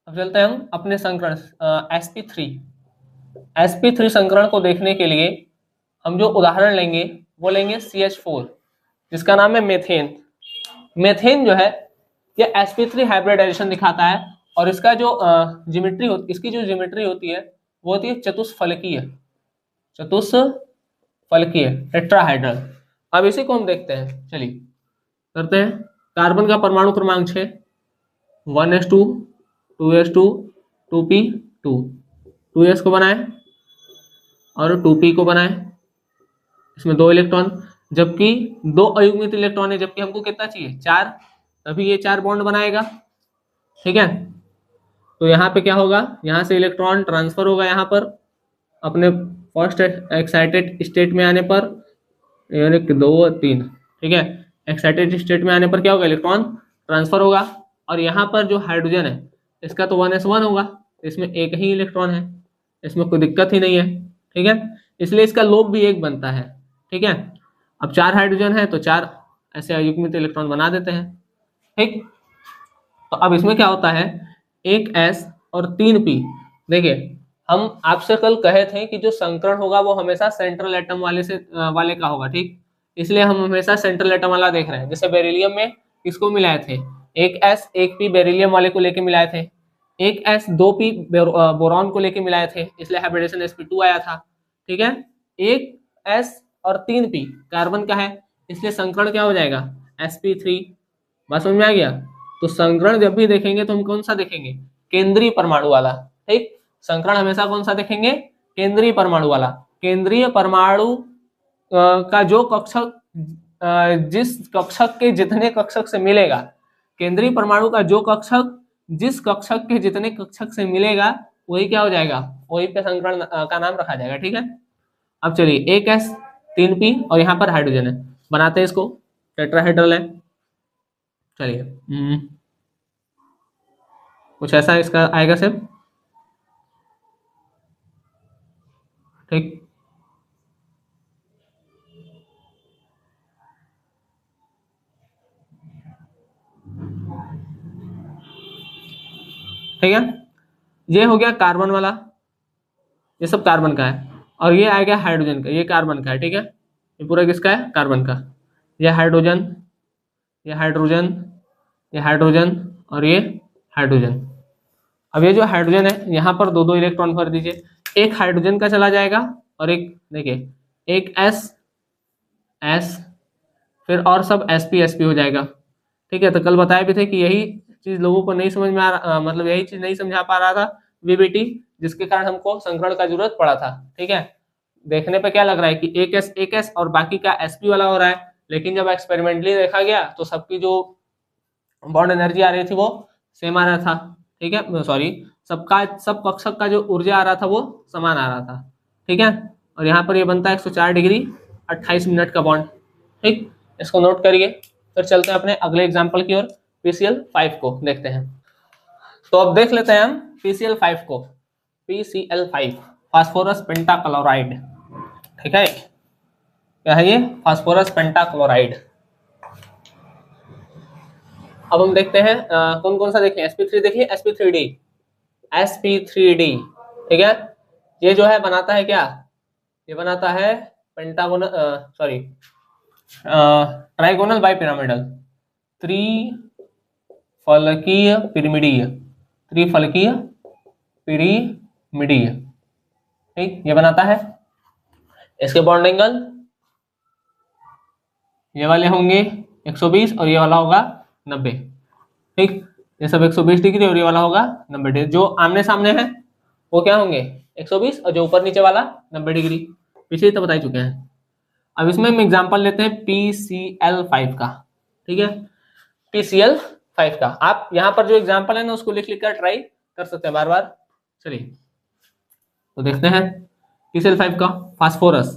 अब चलते हैं हम अपने संकरण sp3 संकरण को देखने के लिए हम जो उदाहरण लेंगे वो लेंगे CH4, जिसका नाम है मेथेन। मेथेन जो है ये sp3 हाइब्रिडाइजेशन दिखाता है, और इसका जो इसकी जो ज्योमेट्री होती है वो होती है चतुष्फलकीय, टेट्राहाइड्रल। अब इसी को हम देखते हैं, चलिए करते हैं। कार्बन का परमाणु क्रमांक 6, 1s2 2s2 2p2, 2s को बनाए और 2p को बनाए, इसमें 2 इलेक्ट्रॉन, जबकि 2 अयुग्मित इलेक्ट्रॉन है, जबकि हमको कितना चाहिए, 4, तभी ये 4 बॉन्ड बनाएगा, ठीक है। तो यहाँ पे क्या होगा, यहाँ से इलेक्ट्रॉन ट्रांसफर होगा यहाँ पर अपने फर्स्ट एक्साइटेड स्टेट में आने पर, 1 2 3, ठीक है, एक्साइटेड स्टेट में आने पर क्या होगा, इलेक्ट्रॉन ट्रांसफर होगा, और यहाँ पर जो हाइड्रोजन है इसका तो 1s1 होगा, इसमें एक ही इलेक्ट्रॉन है, इसमें कोई दिक्कत ही नहीं है, ठीक है, इसलिए इसका लोब भी 1 बनता है, ठीक है। अब 4 हाइड्रोजन है तो 4 ऐसे अयुग्मित इलेक्ट्रॉन बना देते हैं, ठीक। तो अब इसमें क्या होता है, 1 S और 3 P। देखिए हम आपसे कल कहे थे कि जो संकरण होगा वो हमेशा सेंट्रल एटम वाले का होगा, ठीक, इसलिए हम हमेशा सेंट्रल एटम वाला देख रहे हैं। जैसे बेरिलियम में किसको मिलाए थे, 1 S 1 P बेरिलियम वाले को लेके मिलाए थे, एक एस 2p बोरॉन को लेके मिलाए थे, इसलिए हाइब्रिडेशन sp2 आया था। ठीक है, एक एस और 3p कार्बन का है, इसलिए संकरण क्या हो जाएगा, sp3। बात समझ में आ गया। तो संकरण जब भी देखेंगे तो हम कौन सा देखेंगे, केंद्रीय परमाणु वाला। ठीक, संकरण हमेशा कौन सा देखेंगे, केंद्रीय परमाणु वाला। केंद्रीय परमाणु का जो कक्षक जिस कक्षक के जितने कक्षक से मिलेगा, केंद्रीय परमाणु का जो कक्षक जिस कक्षक के जितने कक्षक से मिलेगा वही क्या हो जाएगा, वही पे संकरण का नाम रखा जाएगा। ठीक है, अब चलिए एक एस 3p और यहाँ पर हाइड्रोजन है, बनाते हैं इसको, टेट्राहेड्रल है। चलिए कुछ ऐसा इसका आएगा सब। ठीक, ठीक है, ये हो गया कार्बन वाला, ये सब कार्बन का है। और ये आ गया हाइड्रोजन का, ये कार्बन का है। ठीक है, ये पूरा किसका है, कार्बन का। ये हाइड्रोजन, ये हाइड्रोजन, ये हाइड्रोजन और ये हाइड्रोजन। अब ये जो हाइड्रोजन है यहाँ पर दो दो इलेक्ट्रॉन भर दीजिए, एक हाइड्रोजन का चला जाएगा और एक देखिए एक एस एस, फिर और सब sp sp हो जाएगा। ठीक है, तो कल बताए भी थे कि यही चीज लोगों को नहीं समझ में आ रहा, मतलब यही चीज नहीं समझा पा रहा था वीबीटी, जिसके कारण हमको संकरण का जरूरत पड़ा था। ठीक है, देखने पे क्या लग रहा है कि एक एस और बाकी का sp वाला हो रहा है, लेकिन जब एक्सपेरिमेंटली देखा गया तो सबकी जो बॉन्ड एनर्जी आ रही थी वो सेम आ रहा था। ठीक है, सॉरी, सब कक्षक का जो ऊर्जा आ रहा था वो समान आ रहा था। ठीक है, और यहाँ पर ये बनता है 104 डिग्री 28 मिनट का बॉन्ड। ठीक, इसको नोट करिए। फिर चलते हैं अपने अगले एग्जाम्पल की ओर, PCl5 को देखते हैं। तो अब देख लेते हैं हम PCl5 को, PCl5 फास्फोरस पेंटाक्लोराइड। ठीक है, क्या है ये, फास्फोरस पेंटाक्लोराइड। अब हम देखते हैं कौन कौन सा देखें, sp3 देखिए, sp3d, sp3d। ठीक है, ये जो है बनाता है क्या, ये बनाता है पेंटागोनल सॉरी ट्राइगोनल बाइपिरामिडल, त्रिफलकीय पिरामिडीय, त्रिफलकीय पिरामिडीय। ठीक, ये बनाता है। इसके बॉन्ड एंगल ये वाले होंगे 120 और ये वाला होगा 90। ठीक, ये सब 120 डिग्री और ये वाला होगा 90 डिग्री। जो आमने सामने है वो क्या होंगे 120 और जो ऊपर नीचे वाला 90 डिग्री, पीछे तो बता ही चुके हैं। अब इसमें हम एग्जांपल लेते हैं PCl5 का। ठीक है, PCl5 का आप यहाँ पर जो एग्जांपल है ना उसको लिख लिख कर ट्राई कर सकते हैं बार बार। चलिए तो देखते हैं PCl5 का फास्फोरस,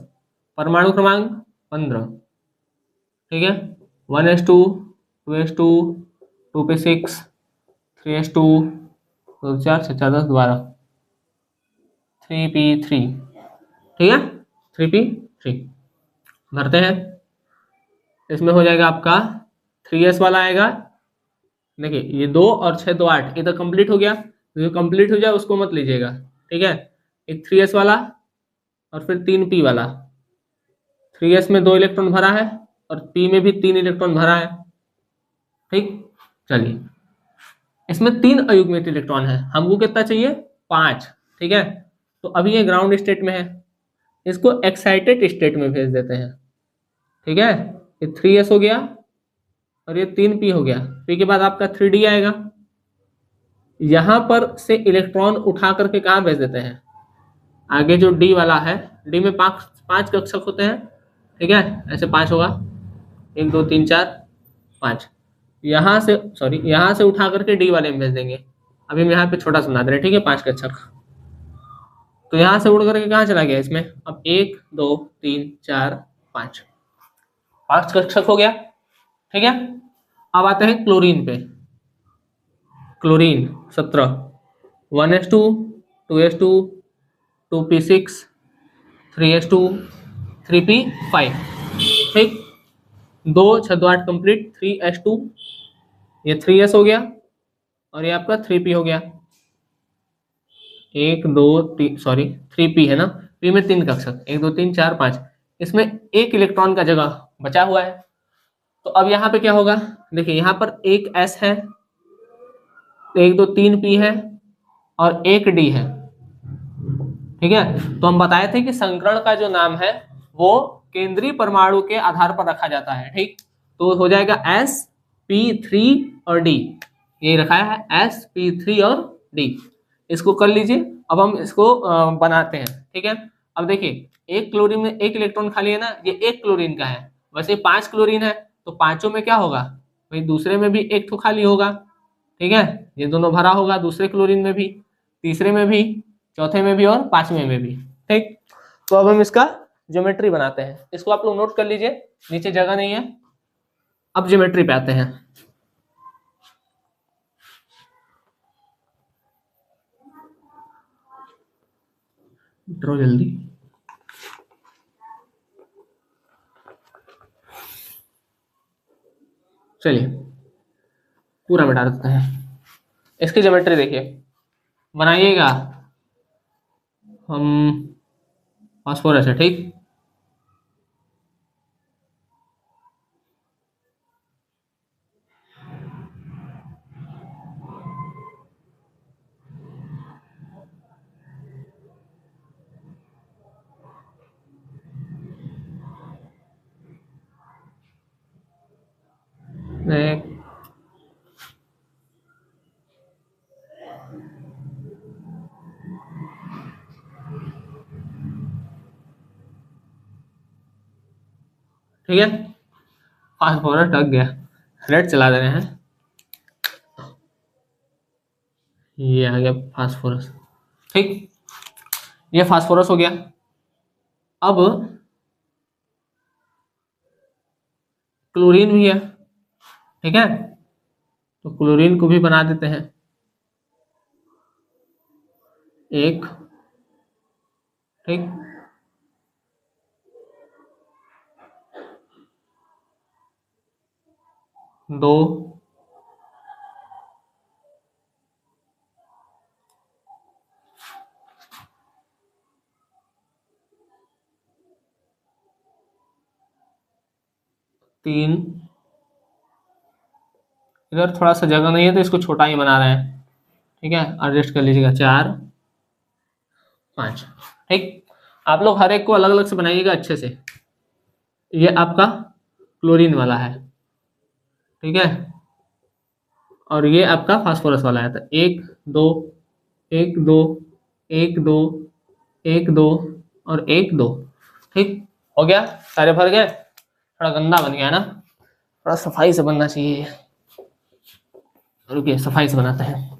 परमाणु क्रमांक 15। ठीक है, 1s2 2s2 2p6 3s2 2 4 6 10 12 3p3। ठीक है, 3p3 भरते हैं। इसमें हो जाएगा आपका 3s वाला आएगा, देखिए ये 2 और 6 2 8, ये तो कंप्लीट हो गया, जो कंप्लीट हो जाए उसको मत लीजिएगा। ठीक है, एक 3s वाला और फिर 3p वाला। 3s में 2 इलेक्ट्रॉन भरा है और p में भी 3 इलेक्ट्रॉन भरा है। ठीक, चलिए इसमें 3 अयुग्मित इलेक्ट्रॉन है, हमको कितना चाहिए 5। ठीक है, तो अभी ये ग्राउंड स्टेट में है, इसको एक्साइटेड स्टेट में भेज देते हैं। ठीक है, ये 3s हो गया और ये 3p हो गया, p के बाद आपका 3d आएगा। यहां पर से इलेक्ट्रॉन उठा करके कहाँ भेज देते हैं, आगे जो d वाला है, d में 5 कक्षक होते हैं। ठीक है, ऐसे 5 होगा, 1 2 3 4 5, यहाँ से सॉरी यहाँ से उठा करके d वाले में भेज देंगे। अभी हम यहाँ पे छोटा सुना दे रहे हैं। ठीक है, 5 कक्षक, तो यहाँ से उड़ करके कहाँ चला गया इसमें, अब 1 2 3 4 5 कक्षक हो गया। ठीक है, अब आते हैं क्लोरीन पे। Chlorine 17, 1s2 2s2 2p6 3s2 3p5। ठीक, 2 6 2 8 कंप्लीट, 3s2, ये 3s हो गया और ये आपका 3p हो गया। 1 2 3 सॉरी 3p है ना, p में 3 कक्षक 1 2 3 4 5, इसमें 1 इलेक्ट्रॉन का जगह बचा हुआ है। तो अब यहाँ पे क्या होगा, देखिए यहाँ पर एक s है, 1 2 3 p है और एक डी है। ठीक है, तो हम बताए थे कि संकरण का जो नाम है वो केंद्रीय परमाणु के आधार पर रखा जाता है। ठीक, तो हो जाएगा sp3 और d, यही रखा है sp3 और d। इसको कर लीजिए। अब हम इसको बनाते हैं। ठीक है, अब देखिए एक क्लोरीन में एक इलेक्ट्रॉन खाली है ना, ये एक क्लोरीन का है। वैसे 5 क्लोरीन है तो पांचों में क्या होगा भाई, दूसरे में भी एक तो खाली होगा। ठीक है, ये दोनों भरा होगा, दूसरे क्लोरीन में भी, तीसरे में भी, चौथे में भी और पांचवें में भी। ठीक, तो अब हम इसका ज्योमेट्री बनाते हैं। इसको आप लोग नोट कर लीजिए, नीचे जगह नहीं है। अब ज्योमेट्री पे आते हैं। ड्रॉ जल्दी। चलिए पूरा मिटा देते हैं। इसकी ज्योमेट्री देखिए, बनाइएगा हम फास्फोरस है। ठीक, एक ठीक है, फास्फोरस ढक गया, रेड चला दे रहे हैं। ये आ गया फास्फोरस। ठीक, ये फास्फोरस हो गया। अब क्लोरीन भी है। ठीक है, तो क्लोरीन को भी बना देते हैं। एक, ठीक, दो, तीन, इधर थोड़ा सा जगह नहीं है तो इसको छोटा ही बना रहे हैं। ठीक है, एडजस्ट कर लीजिएगा। चार, पाँच। ठीक, आप लोग हर एक को अलग अलग से बनाइएगा अच्छे से। ये आपका क्लोरीन वाला है। ठीक है, और ये आपका फास्फोरस वाला है। तो एक, दो, एक, दो, एक, दो, एक, दो और एक, दो। ठीक, हो गया, सारे भर गए। थोड़ा गंदा बन गया ना, थोड़ा सफाई से बनना चाहिए। रुकिए सफाई से बनाते हैं।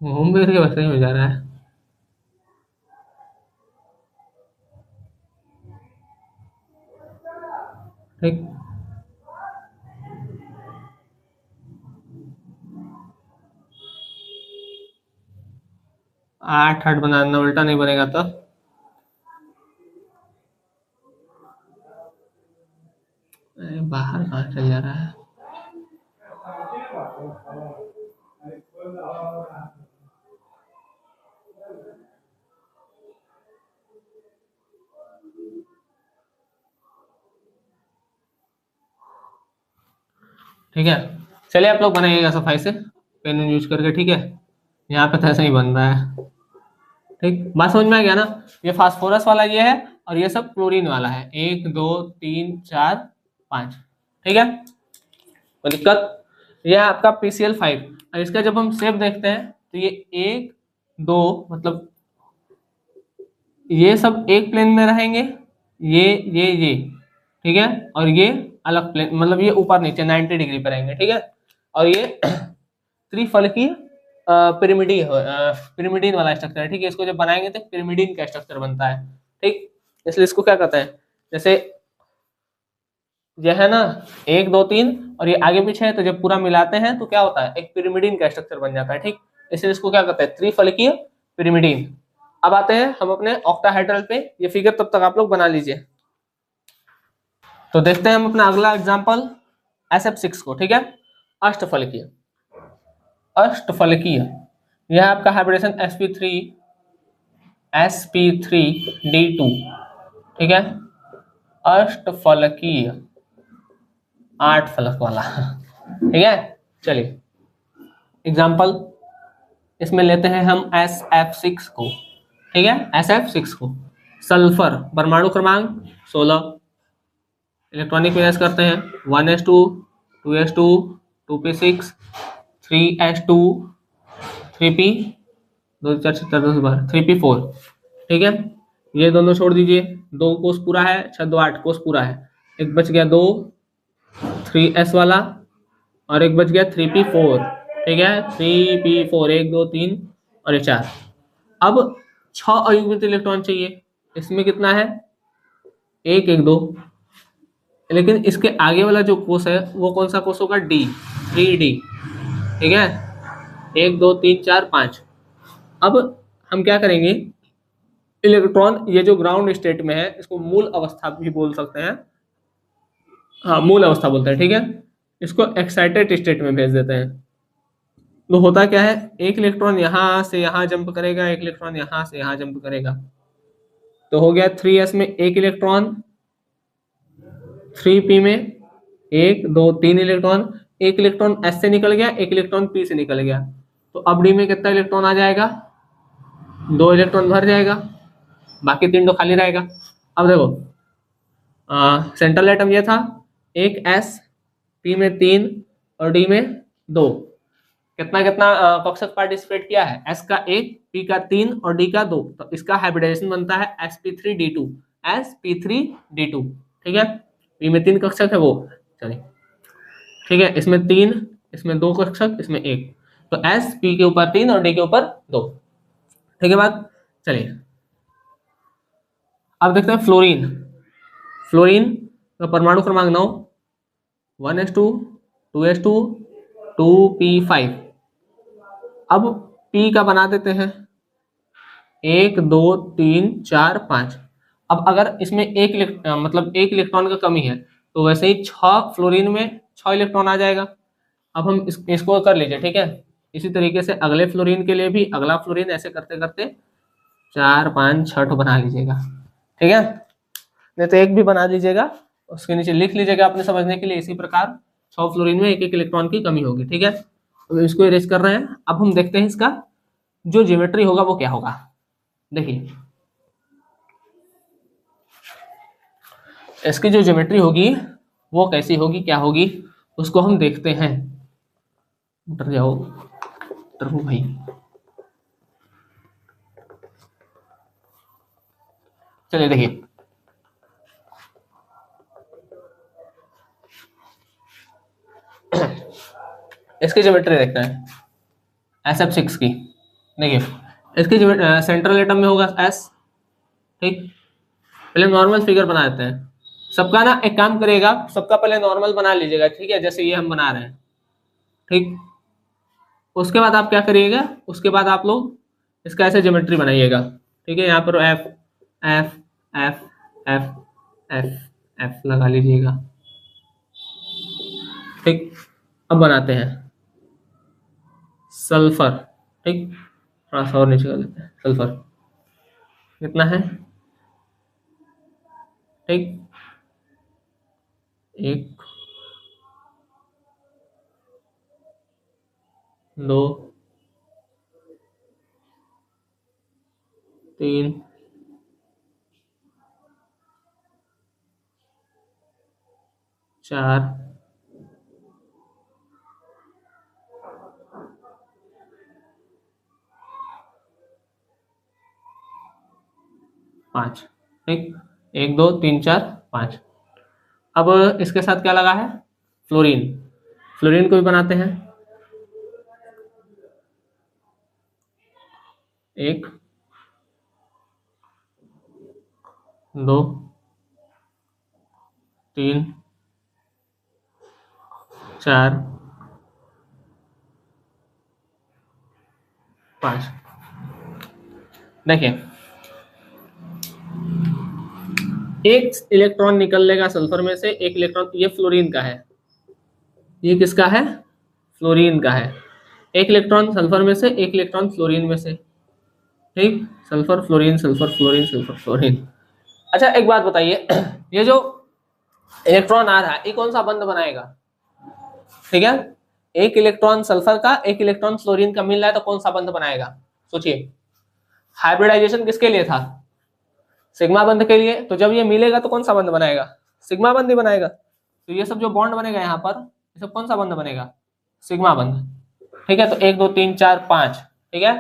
घूम फिर के बस नहीं हो जा रहा है। ठीक, 8 8 बनाना, उल्टा नहीं बनेगा तो। अरे बाहर कहाँ चल जा रहा है। ठीक है, चलिए आप लोग बनाइएगा सफाई से पेन यूज करके। ठीक है, यहाँ पे तो ऐसा ही बन रहा है। ठीक, बात समझ में आ गया ना। ये फास्फोरस वाला ये है और ये सब क्लोरीन वाला है। एक, दो, तीन, चार, पाँच। ठीक है, कोई दिक्कत। ये है आपका PCl5। और इसका जब हम शेप देखते हैं तो ये एक, दो, मतलब ये सब एक प्लेन में रहेंगे, ये। ठीक है, और ये अलग प्लेन, मतलब ये ऊपर नीचे 90 डिग्री पर रहेंगे। ठीक है, और ये त्रिफलकीय पिरिमिडीन वाला स्ट्रक्चर है। ठीक है, इसको जब बनाएंगे तो पिरिमिडीन का स्ट्रक्चर बनता है। ठीक, इसलिए इसको क्या कहते हैं, जैसे ये है ना, एक, दो, तीन और ये आगे पीछे है, तो जब पूरा मिलाते हैं तो क्या होता है, एक पिरिमिडीन का स्ट्रक्चर बन जाता है। ठीक, इसलिए इसको क्या कहते हैं, त्रिफलकीय पिरिमिडीन। अब आते हैं हम अपने ऑक्टाहेड्रल पे। ये फिगर तब तक आप लोग बना लीजिए। तो देखते हैं हम अपना अगला एग्जाम्पल। SF6 को, ठीक है। अष्टफलकीय, अष्टफलकीय यह आपका हाइब्रिडेशन sp3d2, ठीक है। अष्टफलकीय, 8 फलक वाला, ठीक है। चलिए एग्जाम्पल इसमें लेते हैं हम SF6 को, ठीक है। SF6 को सल्फर, परमाणु क्रमांक 16, इलेक्ट्रॉनिक विन्यास करते हैं 1s2 2s2 2p6 3s2 3p 2 4 6 10 12 3p4, ठीक है। ये दोनों छोड़ दीजिए, 2 कोष पूरा है, 6 2 8 कोष पूरा है, एक बच गया 2 3s वाला और एक बच गया 3p4, ठीक है। 3p4 1 2 3 और ये 4। अब 6 अयुग्मित इलेक्ट्रॉन चाहिए, इसमें कितना है 1 1 2, लेकिन इसके आगे वाला जो कोष है वो कौन सा कोष होगा, D, 3D, ठीक है। 1 2 3 4 5। अब हम क्या करेंगे, इलेक्ट्रॉन ये जो ग्राउंड स्टेट में है इसको मूल अवस्था भी बोल सकते हैं, हाँ मूल अवस्था बोलते हैं, ठीक है। इसको एक्साइटेड स्टेट में भेज देते हैं। तो होता क्या है, एक इलेक्ट्रॉन यहां से यहां जंप करेगा, एक इलेक्ट्रॉन यहां से यहां जंप करेगा, तो हो गया 3s में एक इलेक्ट्रॉन, 3p में 1 2 3 इलेक्ट्रॉन, एक इलेक्ट्रॉन s से निकल गया, एक इलेक्ट्रॉन p से निकल गया, तो अब d में कितना इलेक्ट्रॉन आ जाएगा, 2 इलेक्ट्रॉन भर जाएगा, बाकी 3 तो खाली रहेगा। अब देखो सेंट्रल एटम ये था, एक s, p में 3 और d में 2, कितना कितना कक्षक पार्टिसिपेट किया है, s का 1 p का 3 और d का 2, तो इसका हाइब्रिडाइजेशन बनता है sp3d2, sp3d2, ठीक है। p में 3 कक्षक है वो, चलिए ठीक है, इसमें 3, इसमें 2 कक्षक, इसमें 1, तो s p के ऊपर 3 और d के ऊपर 2, ठीक है बात। चलिए अब देखते हैं फ्लोरीन, फ्लोरीन का परमाणु क्रमांक 9, 1s2 2s2 2p5। अब p का बना देते हैं 1 2 3 4 5। अब अगर इसमें मतलब एक इलेक्ट्रॉन का कमी है, तो वैसे ही 6 फ्लोरीन में 6 इलेक्ट्रॉन आ जाएगा। अब हम इसको कर लीजिए, ठीक है। इसी तरीके से अगले फ्लोरीन के लिए भी अगला फ्लोरीन, ऐसे करते करते 4 5 6 बना लीजिएगा, ठीक है। नहीं तो एक भी बना लीजिएगा, उसके नीचे लिख लीजिएगा अपने समझने के लिए, इसी प्रकार 6 फ्लोरीन में एक एक इलेक्ट्रॉन की कमी होगी, ठीक है। तो इसको इरेज कर रहे हैं। अब हम देखते हैं इसका जो ज्योमेट्री होगा वो क्या होगा। देखिए इसकी जो ज्योमेट्री होगी वो कैसी होगी, क्या होगी, उसको हम देखते हैं। उतर जाओ, उतर भाई। चलिए देखिए इसकी ज्योमेट्री देखते हैं SF6 की। देखिए इसकी सेंट्रल एटम में होगा S, ठीक। पहले नॉर्मल फिगर बना देते हैं सबका ना, एक काम करिएगा, सबका पहले नॉर्मल बना लीजिएगा, ठीक है, जैसे ये हम बना रहे हैं, ठीक। उसके बाद आप क्या करिएगा, उसके बाद आप लोग इसका ऐसे ज्योमेट्री बनाइएगा, ठीक है। यहाँ पर F F F F F F लगा लीजिएगा, ठीक। अब बनाते हैं सल्फर, ठीक, थोड़ा सा और नीचे कर लेते हैं। सल्फर कितना है, ठीक, 1 2 3 4 5, ठीक, 1 2 3 4 5। अब इसके साथ क्या लगा है, फ्लोरीन, फ्लोरीन को भी बनाते हैं 1 2 3 4 5। देखिए एक इलेक्ट्रॉन निकल लेगा सल्फर में से, एक इलेक्ट्रॉन, ये फ्लोरीन का है, ये किसका है? फ्लोरीन का है। एक इलेक्ट्रॉन सल्फर में से, एक इलेक्ट्रॉन फ्लोरीन में से। ठीक, sulphur fluorine, sulphur fluorine, sulphur fluorine. अच्छा एक बात बताइए, ये जो इलेक्ट्रॉन आ रहा है ये कौन सा बंध बनाएगा? ठीक है, एक इलेक्ट्रॉन सल्फर का, एक इलेक्ट्रॉन फ्लोरीन का मिल रहा है तो कौन सा बंध बनाएगा? सोचिए, हाइब्रिडाइजेशन किसके लिए था? सिग्मा बंध के लिए। तो जब ये मिलेगा तो कौन सा बंध बनाएगा? सिग्मा बंध ही बनाएगा। तो ये सब जो बॉन्ड बनेगा यहाँ पर, ये सब कौन सा बंध बनेगा? सिग्मा बंध। ठीक है, तो 1 2 3 4 5। ठीक है,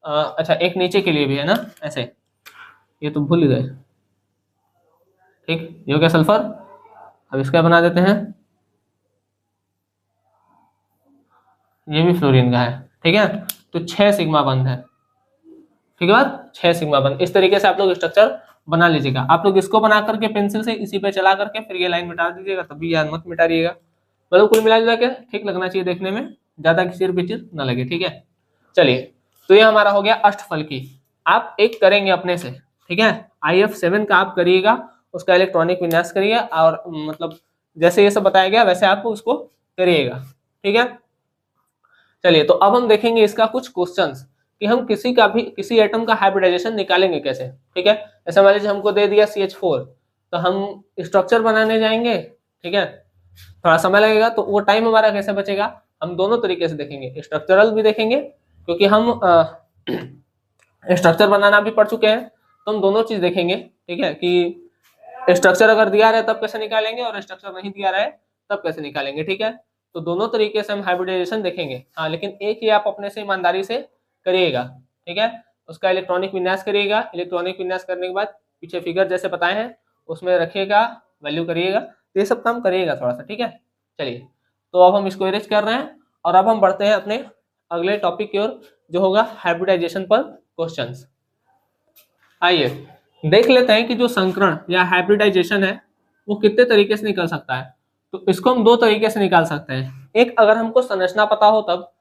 अच्छा एक नीचे के लिए भी है ना ऐसे, ये तो भूल ही गए। ठीक, ये हो गया सल्फर। अब इसका बना देते हैं, ये भी फ्लोरीन का है। ठीक है, तो 6 सिग्मा बंध है। ठीक है बात, 6 सिग्मा बंध। इस तरीके से आप लोग स्ट्रक्चर बना लीजिएगा। आप लोग इसको बना करके पेंसिल से इसी पे चला करके फिर ये लाइन मिटा दीजिएगा, तब भी याद मत मिटाइएगा। मतलब कुल मिला जुला के ठीक लगना चाहिए देखने में, ज्यादा किसी पिचिर ना लगे। ठीक है, चलिए, तो ये हमारा हो गया अष्टफल की। आप एक करेंगे अपने से, ठीक है, IF7 का आप करिएगा, उसका इलेक्ट्रॉनिक विन्यास करिए और मतलब जैसे ये सब बताया गया वैसे आप उसको करिएगा। ठीक है, चलिए, तो अब हम देखेंगे इसका कुछ क्वेश्चंस कि हम किसी का भी किसी एटम का हाइब्रिडाइजेशन निकालेंगे कैसे। ठीक है, जैसे मान लीजिए हमको दे दिया CH4, तो हम स्ट्रक्चर बनाने जाएंगे। ठीक है, थोड़ा समय लगेगा, तो वो टाइम हमारा कैसे बचेगा? हम दोनों तरीके से देखेंगे, स्ट्रक्चरल भी देखेंगे क्योंकि हम स्ट्रक्चर बनाना भी पढ़ चुके हैं, तो हम दोनों चीज देखेंगे। ठीक है, कि स्ट्रक्चर अगर दिया रहे तब कैसे निकालेंगे और स्ट्रक्चर नहीं दिया रहे तब कैसे निकालेंगे। ठीक है, तो दोनों तरीके से हम हाइब्रिडाइजेशन देखेंगे। हाँ, लेकिन एक ही आप अपने से ईमानदारी से करिएगा। ठीक है, उसका इलेक्ट्रॉनिक विन्यास करिएगा। इलेक्ट्रॉनिक विन्यास करने के बाद पीछे फिगर जैसे बताए हैं उसमें रखिएगा, वैल्यू करिएगा, तो ये सब काम करिएगा थोड़ा सा। ठीक है, चलिए, तो अब हम इसको इरेज कर रहे हैं और अब हम बढ़ते हैं अपने अगले टॉपिक की ओर, जो होगा हाइब्रिडाइजेशन पर क्वेश्चंस। आइए देख लेते हैं कि जो संकरण या हाइब्रिडाइजेशन है वो कितने तरीके से निकल सकता है। तो इसको हम दो तरीके से निकाल सकते हैं, एक अगर हमको संरचना पता हो तब,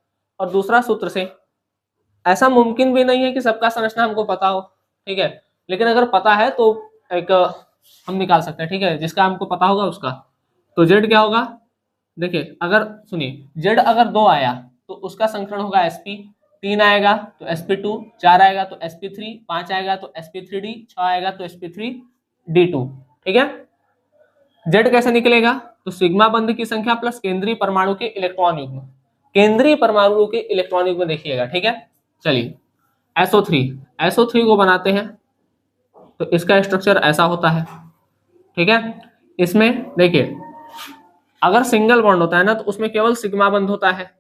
और दूसरा सूत्र से। ऐसा मुमकिन भी नहीं है कि सबका संरचना हमको पता हो, ठीक है, लेकिन अगर पता है तो एक हम निकाल सकते हैं। ठीक है, जिसका हमको पता होगा उसका। तो जेड क्या होगा? देखिए, अगर सुनिए, जेड अगर 2 आया तो उसका संकरण होगा sp, 3 आएगा तो sp2, 4 आएगा तो sp3, 5 आएगा तो sp3d, 6 आएगा तो sp3d2। ठीक है, जेड कैसे निकलेगा? तो सिग्मा बंध की संख्या प्लस केंद्रीय परमाणु के इलेक्ट्रॉन युग्म। केंद्रीय परमाणु के इलेक्ट्रॉन युग्म देखिएगा। ठीक है, चलिए, SO3 को बनाते हैं तो इसका स्ट्रक्चर ऐसा होता है। ठीक है, इसमें देखिए, अगर सिंगल बॉन्ड होता है ना तो उसमें केवल सिग्मा बंध होता है,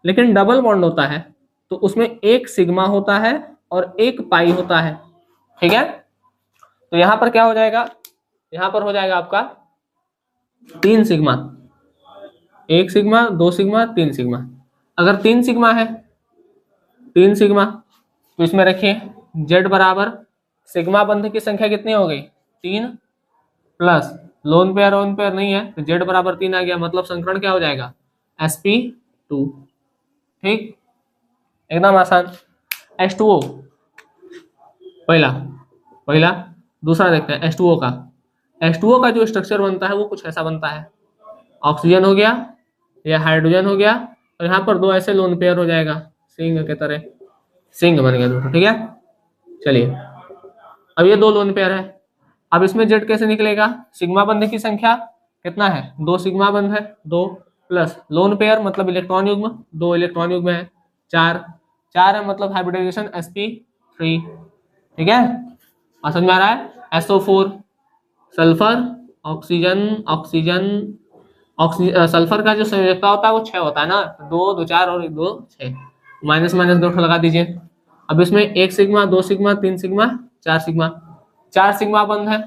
लेकिन डबल बॉन्ड होता है तो उसमें एक सिग्मा होता है और एक पाई होता है। ठीक है, तो यहां पर क्या हो जाएगा? यहां पर हो जाएगा आपका 3 सिग्मा, 1 सिग्मा, 2 सिग्मा, 3 सिग्मा। अगर 3 सिग्मा है, 3 सिग्मा, तो इसमें रखिए जेड बराबर सिग्मा बंध की संख्या कितनी हो गई? 3 प्लस लोन पेयर नहीं है तो जेड बराबर 3 आ गया, मतलब संकरण क्या हो जाएगा? sp2। ठीक, एकदम आसान। H2O पहला, दूसरा देखते हैं H2O का। H2O का जो स्ट्रक्चर बनता है वो कुछ ऐसा बनता है, ऑक्सीजन हो गया, या हाइड्रोजन हो गया, और यहाँ पर 2 ऐसे लोन पेयर हो जाएगा, सिंह के तरह, सिंह बन गया दोनों। ठीक है, चलिए, अब ये 2 लोन पेयर है। अब इसमें जेड कैसे निकलेगा? सिग्मा बंध की संख्या कितना है? 2 सिग्मा बंध है, 2 प्लस लोन पेयर मतलब इलेक्ट्रॉन युग्म, 2 इलेक्ट्रॉन युग्म है, 4 है, मतलब हाइब्रिडाइजेशन sp3। ठीक है, समझ में आ रहा है? SO4 सल्फर, ऑक्सीजन सल्फर का जो संयोजकता होता है वो 6 होता है ना, 2 2 4 और 2 6, माइनस माइनस 2 लगा दीजिए। अब इसमें 1 sigma, 2 sigma, 3 sigma, 4 sigma, 4 sigma बंध है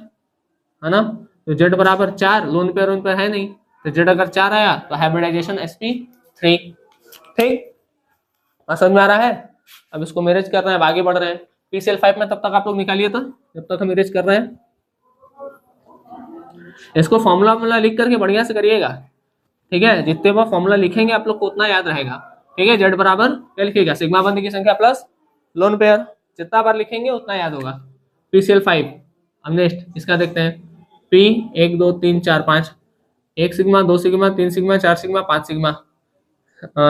ना, तो जेड बराबर 4, लोन पेयर है नहीं, तो जेड अगर 4 आया तो हाइब्रिडाइजेशन sp3। ठीक, समझ में आ रहा है? अब इसको मैरिज कर रहे हैं, अब आगे बढ़ रहे हैं। PCl5 में तब तक आप लोग निकालिए, तो जब तक हम मैरिज कर रहे हैं इसको फॉर्मूला लिख करके बढ़िया से करिएगा। ठीक है, जितने बार फॉर्मूला लिखेंगे आप लोग को उतना याद रहेगा। ठीक है, जेड बराबर क्या लिखिएगा? सिग्मा बंध की संख्या प्लस लोन पेयर, जितना बार लिखेंगे उतना याद होगा। PCl5। अब नेक्स्ट इसका देखते हैं, P 1 2 3 4 5, 1 sigma, 2 sigma, 3 sigma, 4 sigma, 5 sigma.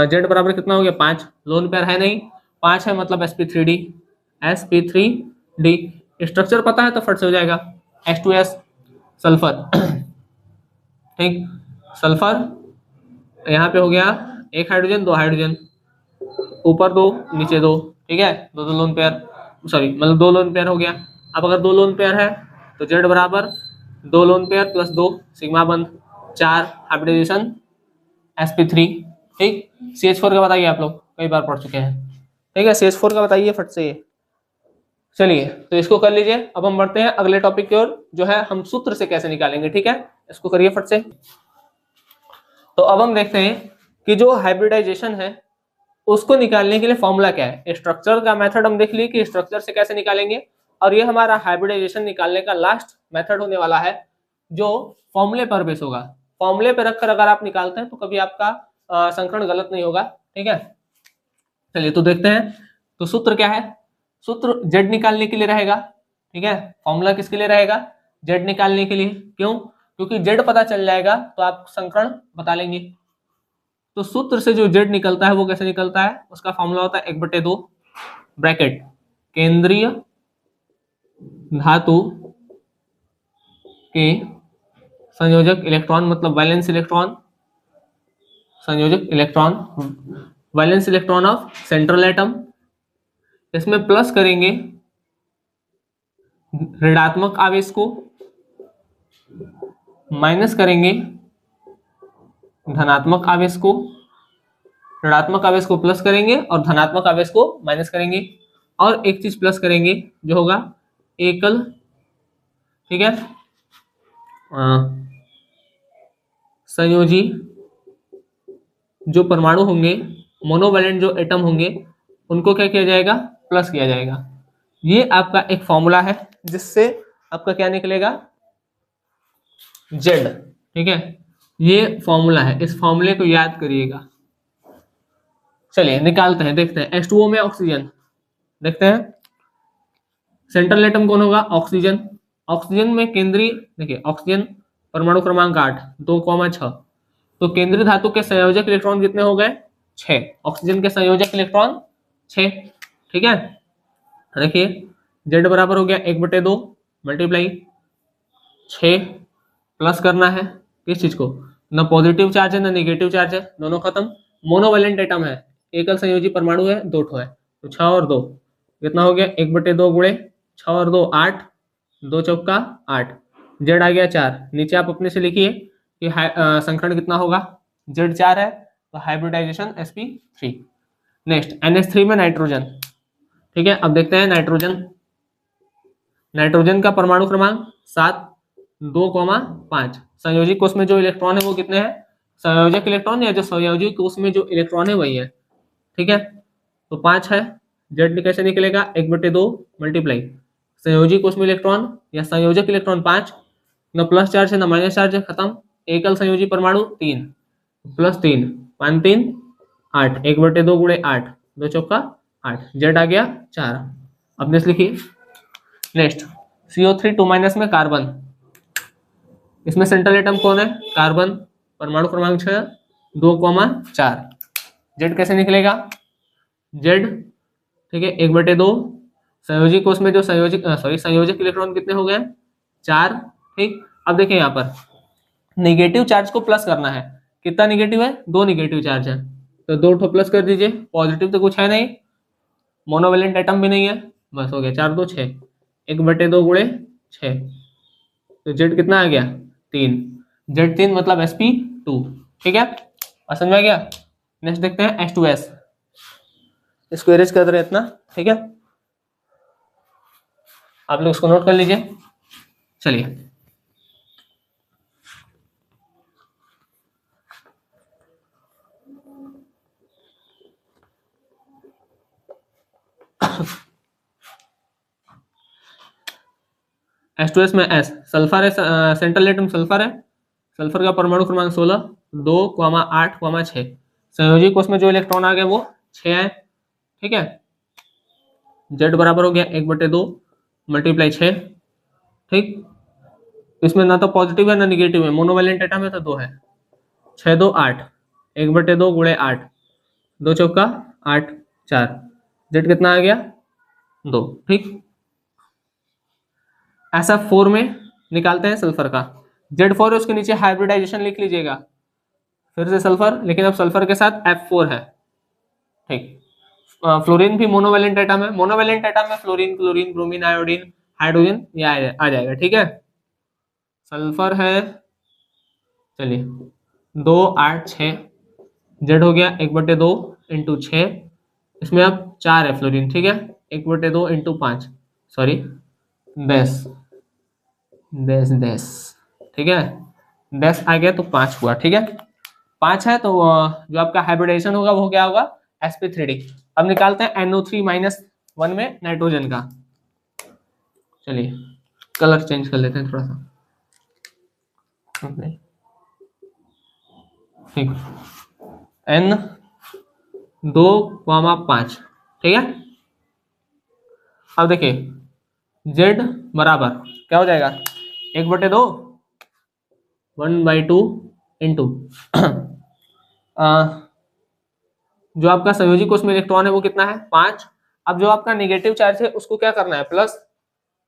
Z बराबर कितना हो गया 5, लोन पेयर है नहीं, 5 है मतलब sp3d, sp3d। स्ट्रक्चर पता है तो फट से हो जाएगा, H2S सल्फर। ठीक, सल्फर यहाँ पे हो गया एक हाइड्रोजन, 2 हाइड्रोजन, ऊपर 2 नीचे 2, ठीक है, दो दो लोन पेयर, सॉरी मतलब 2 लोन पेयर हो गया। अब अगर 2 लोन पेयर है तो जेड बराबर 2 लोन पेयर प्लस 2 सिग्मा बंद, 4 हाइब्रिडाइजेशन sp3। ठीक, CH4 का बताइए, आप लोग कई बार पढ़ चुके हैं, ठीक है, CH4 का बताइए फट से। चलिए तो इसको कर लीजिए। अब हम बढ़ते हैं अगले टॉपिक की ओर, जो है हम सूत्र से कैसे निकालेंगे। ठीक है, इसको करिए फट से। तो अब हम देखते हैं कि जो हाइब्रिडाइजेशन है उसको निकालने के लिए फॉर्मूला क्या है। स्ट्रक्चर का मेथड हम देख लिए कि स्ट्रक्चर से कैसे निकालेंगे, और ये हमारा हाइब्रिडाइजेशन निकालने का लास्ट मेथड होने वाला है जो फॉर्मूले पर बेस होगा। फॉर्मूले पर रखकर अगर आप निकालते हैं तो कभी आपका संकरण गलत नहीं होगा। ठीक है, चलिए तो देखते हैं। तो सूत्र क्या है, सूत्र जेड निकालने के लिए रहेगा। ठीक है, फॉर्मूला किसके लिए रहेगा, जेड निकालने के लिए। क्यों, क्योंकि जेड पता चल जाएगा तो आप संकरण बता लेंगे। तो सूत्र से जो जेड निकलता है वो कैसे निकलता है, उसका फॉर्मूला होता है 1/2 ब्रैकेट केंद्रीय धातु के संयोजक इलेक्ट्रॉन, मतलब वैलेंस इलेक्ट्रॉन, संयोजक electron, valence electron of central atom. इसमें प्लस करेंगे ऋणात्मक आवेश को, माइनस करेंगे धनात्मक आवेश को, ऋणात्मक आवेश को प्लस करेंगे और धनात्मक आवेश को माइनस करेंगे। और एक चीज प्लस करेंगे जो होगा एकल, ठीक है, संयोजी जो परमाणु होंगे, मोनोवैलेंट जो एटम होंगे, उनको क्या किया जाएगा, प्लस किया जाएगा। ये आपका एक फॉर्मूला है जिससे आपका क्या निकलेगा, जेड। ठीक है, ये फॉर्मूला है, इस फॉर्मूले को याद करिएगा। चलिए निकालते हैं, देखते हैं। H2O में ऑक्सीजन, देखते हैं सेंट्रल एटम कौन होगा, ऑक्सीजन। ऑक्सीजन में केंद्रीय, देखिए ऑक्सीजन परमाणु क्रमांक 8, 2,6। तो केंद्रीय धातु के संयोजक इलेक्ट्रॉन कितने हो गए, 6। ऑक्सीजन के संयोजक इलेक्ट्रॉन 6। ठीक है, देखिए जेड बराबर हो गया 1/2 मल्टीप्लाई 6, प्लस करना है किस चीज को, ना पॉजिटिव चार्ज है ना नेगेटिव चार्ज है, दोनों खत्म। मोनोवैलेंट एटम है, एकल संयोजी परमाणु है, 2 ठो है, तो 6 और 2 कितना हो गया, 1/2 गुणे 6 और 2 8, 2 चौका 8, जेड आ गया 4। नीचे आप अपने से लिखिए कि संकरण कितना होगा, जेड 4 है तो हाइब्रिडाइजेशन sp3। नेक्स्ट NH3 में नाइट्रोजन। ठीक है, अब देखते हैं नाइट्रोजन। नाइट्रोजन का परमाणु क्रमांक 7, 2,5। संयोजी कोष में जो इलेक्ट्रॉन है वो कितने हैं, संयोजक इलेक्ट्रॉन या जो संयोजी कोष में जो इलेक्ट्रॉन है वही है। ठीक है, तो 5 है, जेड कैसे निकलेगा, 1/2 मल्टीप्लाई संयोजी कोष में इलेक्ट्रॉन या संयोजक इलेक्ट्रॉन 5, न प्लस चार्ज है न माइनस चार्ज है, खत्म। एकल संयोजी परमाणु 3, प्लस 3, 5 3 8, 1/2 गुणे 8, 2 चौका 8, जेड आ गया 4। अब नेक्स्ट लिखिए। नेक्स्ट CO3 2- में कार्बन, इसमें सेंट्रल एटम कौन है, कार्बन, परमाणु क्रमांक 6, 2,4। जेड कैसे निकलेगा, जेड, ठीक है, 1/2 संयोजी कोष में जो संयोजक इलेक्ट्रॉन कितने हो गए, 4। ठीक, अब देखिए यहाँ पर निगेटिव चार्ज को प्लस करना है, कितना निगेटिव है, 2 निगेटिव चार्ज है, तो 2 ठो प्लस कर दीजिए। पॉजिटिव तो कुछ है नहीं, मोनोवेलेंट एटम भी नहीं है, बस हो गया 4 2 6, 1/2 गुणे 6, तो जेड कितना आ गया 3, जेड 3 मतलब sp2। ठीक है, और समझ में आ गया। नेक्स्ट देखते हैं H2S, इसको इरेज कर रहे हैं इतना। ठीक है, आप लोग इसको नोट कर लीजिए। चलिए H2S में S सल्फर है, सेंट्रल एटम सल्फर है, सल्फर का परमाणु क्रमांक 16, 2,8,6। संयोजी कोष में जो इलेक्ट्रॉन आ गए वो 6 है। ठीक है, जेड बराबर हो गया 1/2 मल्टीप्लाई 6। ठीक, इसमें ना तो पॉजिटिव है ना निगेटिव है, मोनोवैलेंट एटम है तो 2 है। 6 2 8, 1/2 गुणे 8, 2 चौका 8, 4, जेड कितना आ गया 2। ठीक, ऐसा 4 में निकालते हैं सल्फर का, Z4 है उसके नीचे हाइब्रिडाइजेशन लिख लीजिएगा, फिर से सल्फर, लेकिन अब सल्फर के साथ F4 है। ठीक, फ्लोरीन भी मोनोवैलेंट एटम है, मोनोवैलेंट एटम में fluorine, chlorine, bromine, iodine, hydrogen ये आ जाएगा। ठीक है, सल्फर है, चलिए 2 8 6, जेड हो गया 1/2 इंटू 6, इसमें अब 4 है फ्लोरीन। ठीक है, 1/2 इंटू 5, सॉरी 10 10 10, ठीक है 10 आ गया तो 5 हुआ। ठीक है, 5 है तो जो आपका हाइब्रिडाइजेशन होगा वो क्या होगा sp3d। अब निकालते हैं NO3-1 में नाइट्रोजन का। चलिए कलर चेंज कर लेते हैं थोड़ा सा, ठीक, N2,5। ठीक है, अब देखिए Z बराबर क्या हो जाएगा 1/2 1/2 इंटू जो आपका संयोजी कोष में इलेक्ट्रॉन है वो कितना है 5। अब जो आपका नेगेटिव चार्ज है उसको क्या करना है प्लस।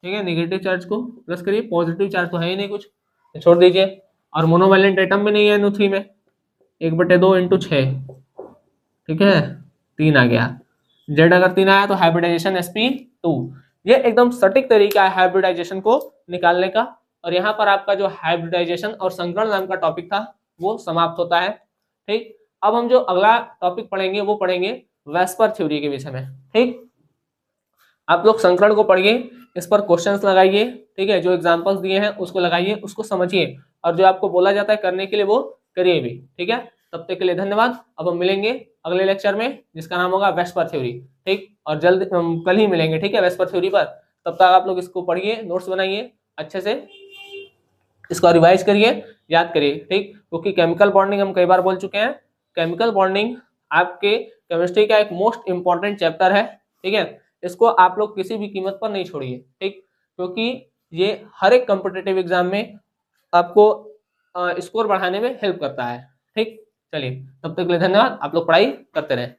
ठीक है, नेगेटिव चार्ज को प्लस करिए, पॉजिटिव चार्ज तो है ही नहीं कुछ, छोड़ दीजिए। और मोनोवैलेंट एटम भी नहीं है NO3 में, 1/2 इंटू 6, ठीक है 3 आ गया। जेड अगर 3 आया तो हाइब्रिडाइजेशन sp2। ये एकदम सटीक तरीका है हाइब्रिडाइजेशन को निकालने का। और यहाँ पर आपका जो हाइब्रिडाइजेशन और संकरण नाम का टॉपिक था वो समाप्त होता है। ठीक, अब हम जो अगला टॉपिक पढ़ेंगे वो पढ़ेंगे वेस्पर थ्योरी के विषय में। ठीक, आप लोग संकरण को पढ़िए, इस पर क्वेश्चंस लगाइए। ठीक है, जो एग्जांपल्स दिए हैं उसको लगाइए, उसको समझिए, और जो आपको बोला जाता है करने के लिए वो करिए भी। ठीक है, तब तक के लिए धन्यवाद। अब हम मिलेंगे अगले लेक्चर में जिसका नाम होगा वेस्पर थ्योरी। ठीक, और जल्द कल ही मिलेंगे। ठीक है, वेस्पर थ्योरी पर। तब तक आप लोग इसको पढ़िए, नोट्स बनाइए अच्छे से, इसको रिवाइज करिए, याद करिए। ठीक, क्योंकि केमिकल बॉन्डिंग हम कई बार बोल चुके हैं, केमिकल बॉन्डिंग आपके केमिस्ट्री का एक मोस्ट इंपॉर्टेंट चैप्टर है। ठीक है, इसको आप लोग किसी भी कीमत पर नहीं छोड़िए। ठीक, क्योंकि ये हर एक कॉम्पिटिटिव एग्जाम में आपको स्कोर बढ़ाने में हेल्प करता है। ठीक, चलिए तब तक के लिए धन्यवाद, आप लोग पढ़ाई करते रहें।